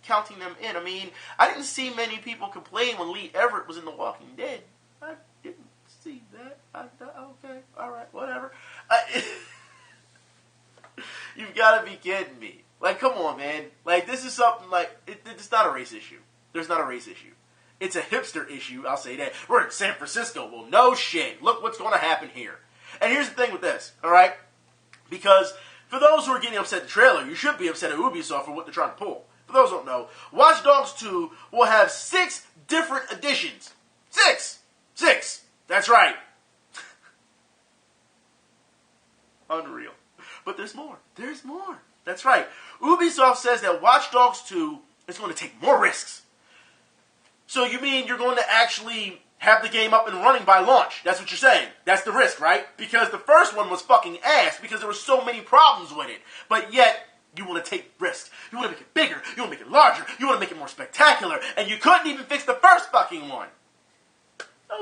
counting them in. I mean, I didn't see many people complain when Lee Everett was in The Walking Dead. I didn't see that. Okay, all right, whatever. You've got to be kidding me. Like, come on, man. Like, this is something like, it's not a race issue. There's not a race issue. It's a hipster issue, I'll say that. We're in San Francisco. Well, no shit. Look what's going to happen here. And here's the thing with this, all right? Because for those who are getting upset at the trailer, you should be upset at Ubisoft for what they're trying to pull. For those who don't know, Watch Dogs 2 will have 6 different editions. 6! 6! That's right. Unreal. But there's more. There's more. That's right. Ubisoft says that Watch Dogs 2 is going to take more risks. So you mean you're going to actually have the game up and running by launch? That's what you're saying. That's the risk, right? Because the first one was fucking ass because there were so many problems with it. But yet, you want to take risks. You want to make it bigger. You want to make it larger. You want to make it more spectacular. And you couldn't even fix the first fucking one.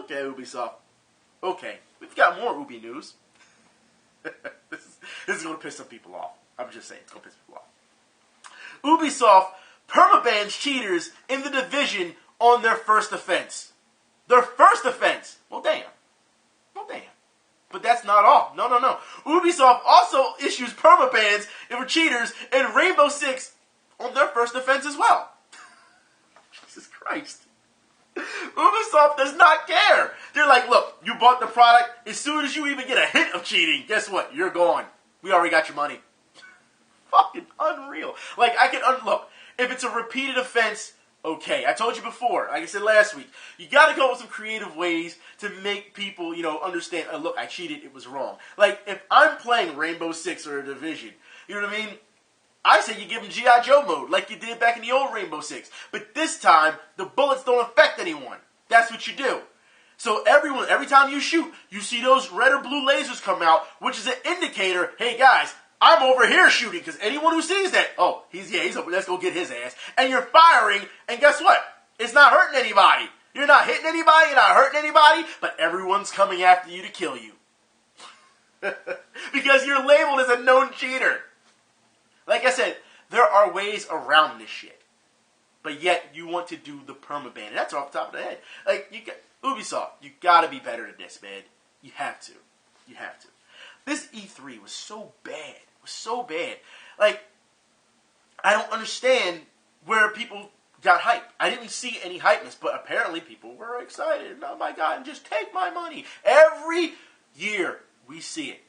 Okay, Ubisoft. Okay. We've got more Ubi news. This is going to piss some people off. I'm just saying, it's going to piss people off. Ubisoft permabans cheaters in The Division on their first offense. Their first offense. Well, damn. Well, damn. But that's not all. No. Ubisoft also issues permabans for cheaters in Rainbow Six on their first offense as well. Jesus Christ. Ubisoft does not care. They're like, look, you bought the product. As soon as you even get a hint of cheating, guess what? You're gone. We already got your money. Fucking unreal. Like, I can, look, if it's a repeated offense, okay. I told you before, like I said last week, you got to go with some creative ways to make people, understand, look, I cheated, it was wrong. Like, if I'm playing Rainbow Six or a Division, you know what I mean? I say you give them G.I. Joe mode, like you did back in the old Rainbow Six. But this time, the bullets don't affect anyone. That's what you do. So every time you shoot, you see those red or blue lasers come out, which is an indicator, hey guys, I'm over here shooting, because anyone who sees that, he's over, let's go get his ass. And you're firing, and guess what? It's not hurting anybody. You're not hitting anybody, you're not hurting anybody, but everyone's coming after you to kill you. Because you're labeled as a known cheater. Like I said, there are ways around this shit. But yet, you want to do the permaban. And that's off the top of the head. Like, Ubisoft, you gotta be better than this, man. You have to. You have to. This E3 was so bad. It was so bad. Like, I don't understand where people got hype. I didn't see any hypeness, but apparently people were excited. Oh my God, just take my money. Every year we see it.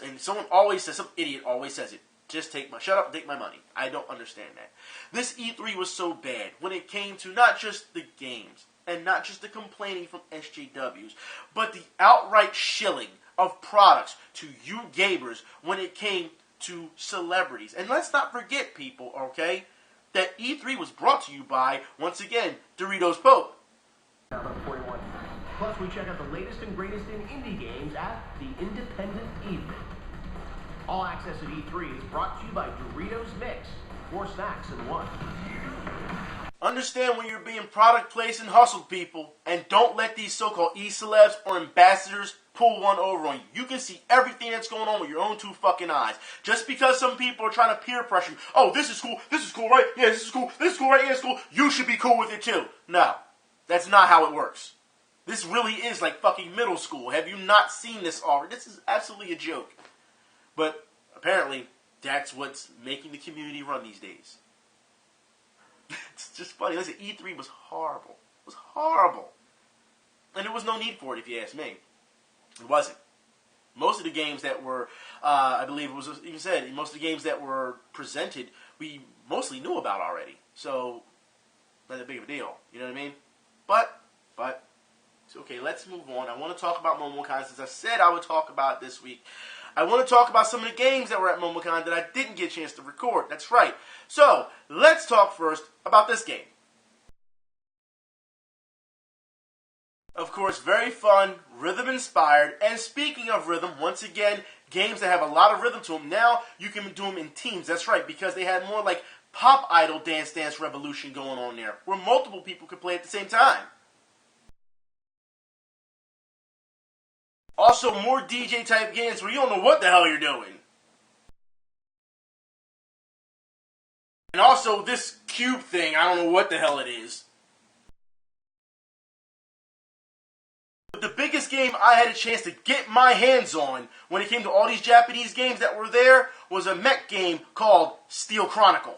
And someone always says, some idiot always says it. Shut up and take my money. I don't understand that. This E3 was so bad when it came to not just the games and not just the complaining from SJWs, but the outright shilling of products to you gamers when it came to celebrities. And let's not forget, people, okay, that E3 was brought to you by, once again, Doritos Pope. Plus, we check out the latest and greatest in indie games at the Independent Evening. All access at E3 is brought to you by Doritos Mix. 4 snacks in one. Understand when you're being product placed and hustled, people, and don't let these so-called e-celebs or ambassadors pull one over on you. You can see everything that's going on with your own 2 fucking eyes. Just because some people are trying to peer pressure you, oh, this is cool, right? Yeah, this is cool, right? Yeah, it's cool. You should be cool with it too. No, that's not how it works. This really is like fucking middle school. Have you not seen this already? This is absolutely a joke. But apparently, that's what's making the community run these days. It's just funny. Listen, E3 was horrible. It was horrible. And there was no need for it, if you ask me. It wasn't. Most of the games that were, I believe it was even said, most of the games that were presented, we mostly knew about already. So, not that big of a deal. You know what I mean? But, okay, let's move on. I want to talk about MomoCon, since I said I would talk about it this week. I want to talk about some of the games that were at MomoCon that I didn't get a chance to record. That's right. So, let's talk first about this game. Of course, very fun, rhythm-inspired, and speaking of rhythm, once again, games that have a lot of rhythm to them, now you can do them in teams. That's right, because they had more like Pop Idol Dance Dance Revolution going on there, where multiple people could play at the same time. Also, more DJ-type games where you don't know what the hell you're doing. And also, this cube thing, I don't know what the hell it is. But the biggest game I had a chance to get my hands on when it came to all these Japanese games that were there was a mech game called Steel Chronicle.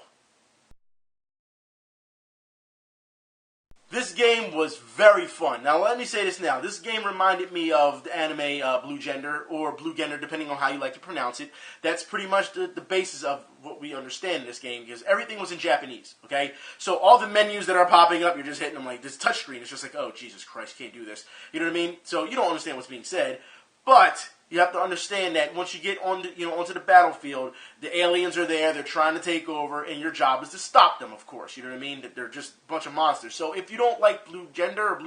This game was very fun. Now, let me say this now. This game reminded me of the anime Blue Gender, or Blue Gender, depending on how you like to pronounce it. That's pretty much the basis of what we understand in this game, because everything was in Japanese, okay? So all the menus that are popping up, you're just hitting them like this touchscreen. It's just like, oh, Jesus Christ, can't do this. You know what I mean? So you don't understand what's being said, but you have to understand that once you get on onto the battlefield, the aliens are there, they're trying to take over, and your job is to stop them, of course. You know what I mean? That they're just a bunch of monsters. So if you don't like Blue Gender,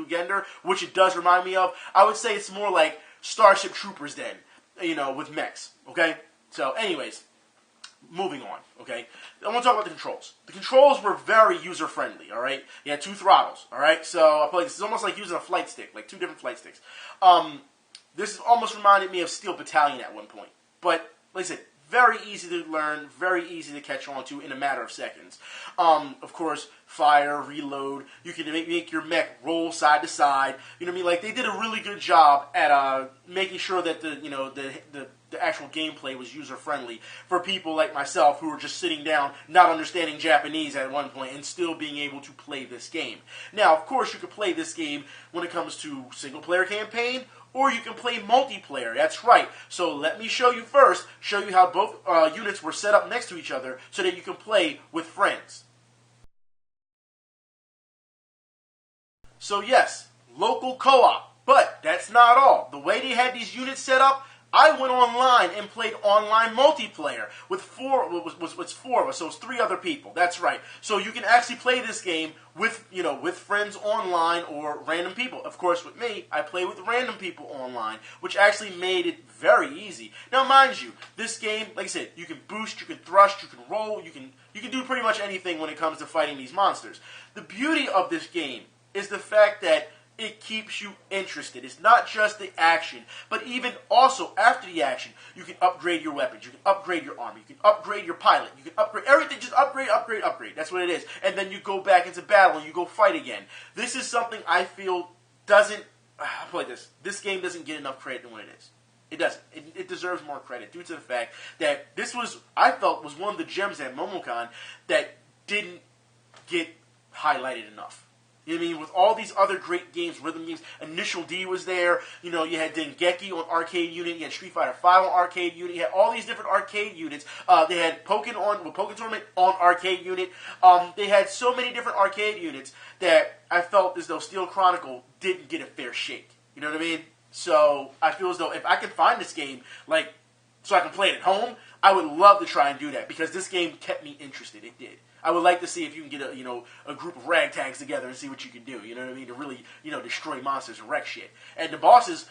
which it does remind me of, I would say it's more like Starship Troopers then, with mechs, okay? So anyways, moving on, okay? I want to talk about the controls. The controls were very user-friendly, all right? You had 2 throttles, all right? So this is almost like using a flight stick, like 2 different flight sticks. This almost reminded me of Steel Battalion at one point. But, like I said, very easy to learn, very easy to catch on to in a matter of seconds. Of course, fire, reload. You can make your mech roll side to side. You know what I mean? Like, they did a really good job at making sure that the actual gameplay was user-friendly for people like myself who were just sitting down, not understanding Japanese at one point, and still being able to play this game. Now, of course, you could play this game when it comes to single-player campaign, or you can play multiplayer. That's right. So let me show you how both units were set up next to each other so that you can play with friends. So yes, local co-op, but that's not all. The way they had these units set up, I went online and played online multiplayer with 4 of us, so it's 3 other people. That's right. So you can actually play this game with friends online or random people. Of course, with me, I play with random people online, which actually made it very easy. Now, mind you, this game, like I said, you can boost, you can thrust, you can roll, you can do pretty much anything when it comes to fighting these monsters. The beauty of this game is the fact that it keeps you interested. It's not just the action, but even also after the action, you can upgrade your weapons, you can upgrade your armor, you can upgrade your pilot, you can upgrade everything, just upgrade. That's what it is. And then you go back into battle and you go fight again. This is something I feel doesn't, I'll play this game doesn't get enough credit than what it is. It doesn't. It deserves more credit due to the fact that this was, I felt, was one of the gems at MomoCon that didn't get highlighted enough. You know what I mean? With all these other great games, rhythm games, Initial D was there. You know, you had Dengeki on arcade unit. You had Street Fighter V on arcade unit. You had all these different arcade units. They had Pokken Tournament on arcade unit. They had so many different arcade units that I felt as though Steel Chronicle didn't get a fair shake. You know what I mean? So I feel as though if I could find this game, like, so I can play it at home, I would love to try and do that because this game kept me interested. It did. I would like to see if you can get a group of ragtags together and see what you can do. You know what I mean? To really, destroy monsters and wreck shit. And the bosses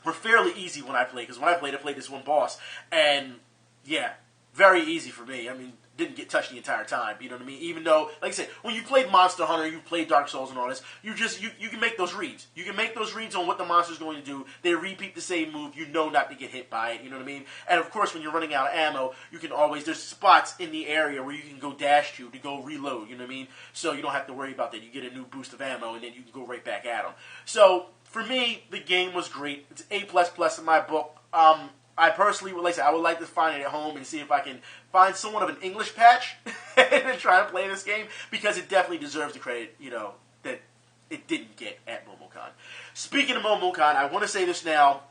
were fairly easy when I played, because when I played this one boss, and yeah, very easy for me. I mean, didn't get touched the entire time. You know what I mean? Even though, like I said, when you played Monster Hunter, you played Dark Souls and all this, you can make those reads. You can make those reads on what the monster's going to do. They repeat the same move. You know not to get hit by it. You know what I mean? And of course, when you're running out of ammo, you can always, there's spots in the area where you can go dash to go reload. You know what I mean? So you don't have to worry about that. You get a new boost of ammo, and then you can go right back at them. So for me, the game was great. It's A++ in my book. I personally would I would like to find it at home and see if I can find somewhat of an English patch and try to play this game, because it definitely deserves the credit, that it didn't get at MomoCon. Speaking of MomoCon, I want to say this now.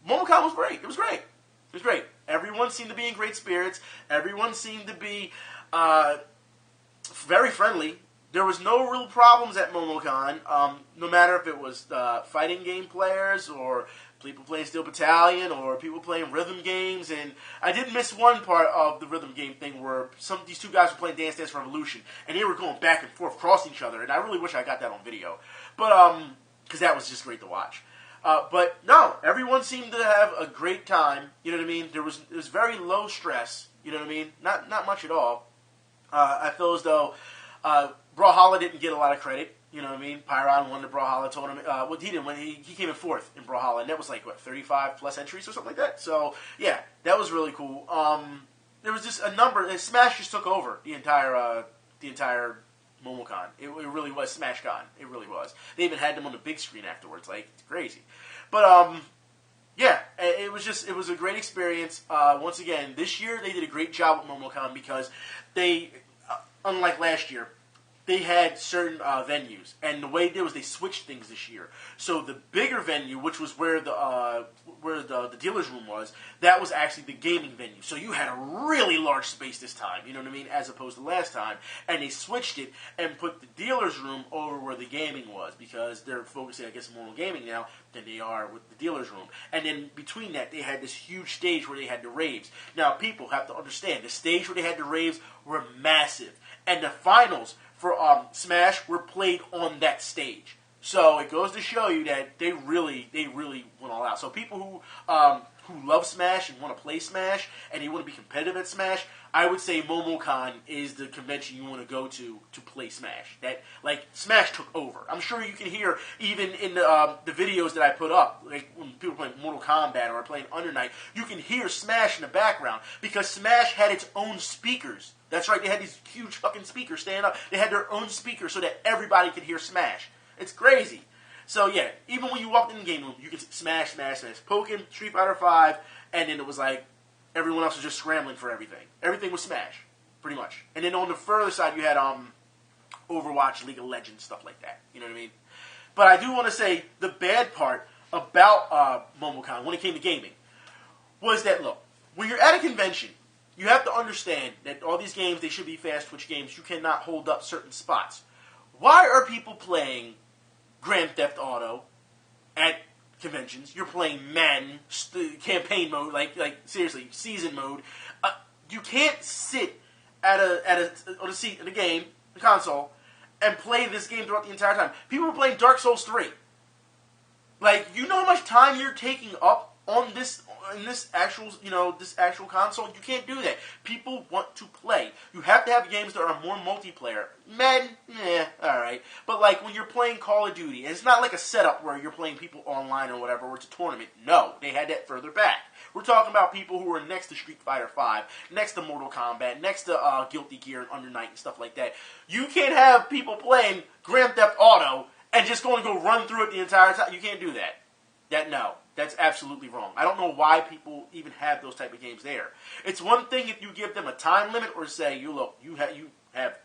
MomoCon was great. It was great. It was great. Everyone seemed to be in great spirits. Everyone seemed to be very friendly. There was no real problems at MomoCon, no matter if it was fighting game players or people playing Steel Battalion or people playing rhythm games. And I did miss one part of the rhythm game thing where these two guys were playing Dance Dance Revolution, and they were going back and forth, crossing each other, and I really wish I got that on video. But, because that was just great to watch. But, no, everyone seemed to have a great time, you know what I mean? It was very low stress, you know what I mean? Not much at all. I feel as though Brawlhalla didn't get a lot of credit. You know what I mean? Pyron won the Brawlhalla tournament. Well, he didn't win. He came in 4th in Brawlhalla, and that was 35 plus entries or something like that. So yeah, that was really cool. There was just a number. And Smash just took over the entire MomoCon. It really was SmashCon. It really was. They even had them on the big screen afterwards. It's crazy. But yeah, it was a great experience. Once again, this year they did a great job with MomoCon because they, unlike last year, they had certain venues, and the way they did was they switched things this year. So the bigger venue, which was where the dealer's room was, that was actually the gaming venue. So you had a really large space this time, you know what I mean, as opposed to last time. And they switched it and put the dealer's room over where the gaming was, because they're focusing, I guess, more on gaming now than they are with the dealer's room. And then between that, they had this huge stage where they had the raves. Now, people have to understand, the stage where they had the raves were massive, and the finals for Smash were played on that stage. So it goes to show you that they really went all out. So people who love Smash and want to play Smash and they want to be competitive at Smash, I would say MomoCon is the convention you want to go to play Smash. That Smash took over. I'm sure you can hear even in the videos that I put up, like when people are playing Mortal Kombat or playing Under Night, you can hear Smash in the background because Smash had its own speakers. That's right, they had these huge fucking speakers standing up. They had their own speakers so that everybody could hear Smash. It's crazy. So yeah, even when you walked in the game room, you could Smash, Smash, Smash. Pokken, Street Fighter V, and then it was everyone else was just scrambling for everything. Everything was Smash, pretty much. And then on the further side, you had Overwatch, League of Legends, stuff like that. You know what I mean? But I do want to say the bad part about MomoCon, when it came to gaming, was that, look, when you're at a convention, you have to understand that all these games, they should be fast twitch games. You cannot hold up certain spots. Why are people playing Grand Theft Auto at conventions? You're playing Madden, campaign mode, seriously, season mode. You can't sit on a seat in a game, the console, and play this game throughout the entire time. People are playing Dark Souls 3. You know how much time you're taking up on this actual console? You can't do that. People want to play. You have to have games that are more multiplayer. Madden, alright. But when you're playing Call of Duty, and it's not like a setup where you're playing people online or whatever, where it's a tournament. No, they had that further back. We're talking about people who are next to Street Fighter V, next to Mortal Kombat, next to Guilty Gear and Under Night and stuff like that. You can't have people playing Grand Theft Auto and just going to go run through it the entire time. You can't do that. No. That's absolutely wrong. I don't know why people even have those type of games there. It's one thing if you give them a time limit or say, you have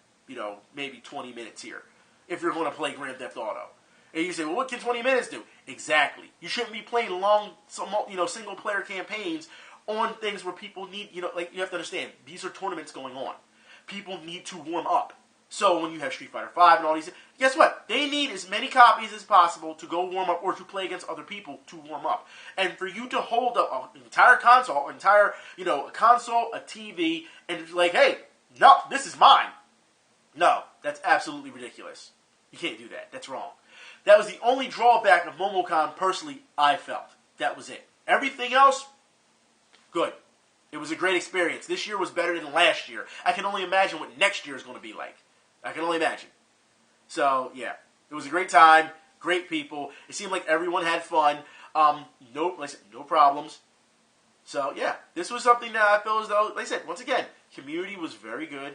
maybe 20 minutes here if you're going to play Grand Theft Auto. And you say, well, what can 20 minutes do? Exactly. You shouldn't be playing long, single player campaigns on things where people need, you have to understand, these are tournaments going on. People need to warm up. So when you have Street Fighter V and all these, guess what? They need as many copies as possible to go warm up or to play against other people to warm up. And for you to hold up an entire console, a console, a TV, and be like, hey, no, this is mine. No, that's absolutely ridiculous. You can't do that. That's wrong. That was the only drawback of MomoCon, personally, I felt. That was it. Everything else, good. It was a great experience. This year was better than last year. I can only imagine what next year is going to be like. I can only imagine. So, yeah. It was a great time. Great people. It seemed like everyone had fun. No problems. So, yeah. This was something that I feel as though, like I said, once again, community was very good.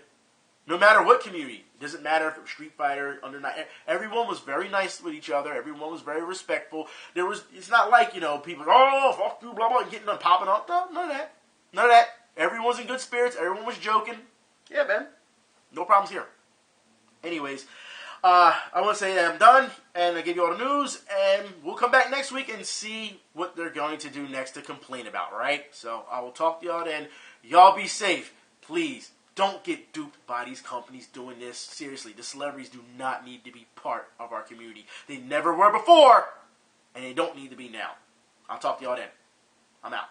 No matter what community. It doesn't matter if it was Street Fighter, Under 9. Everyone was very nice with each other. Everyone was very respectful. It's not like, people, oh, fuck you, blah, blah, and getting them popping off. No, none of that. None of that. Everyone was in good spirits. Everyone was joking. Yeah, man. No problems here. Anyways, I want to say that I'm done, and I give you all the news, and we'll come back next week and see what they're going to do next to complain about, right? So I will talk to y'all then. Y'all be safe. Please, don't get duped by these companies doing this. Seriously, the celebrities do not need to be part of our community. They never were before, and they don't need to be now. I'll talk to y'all then. I'm out.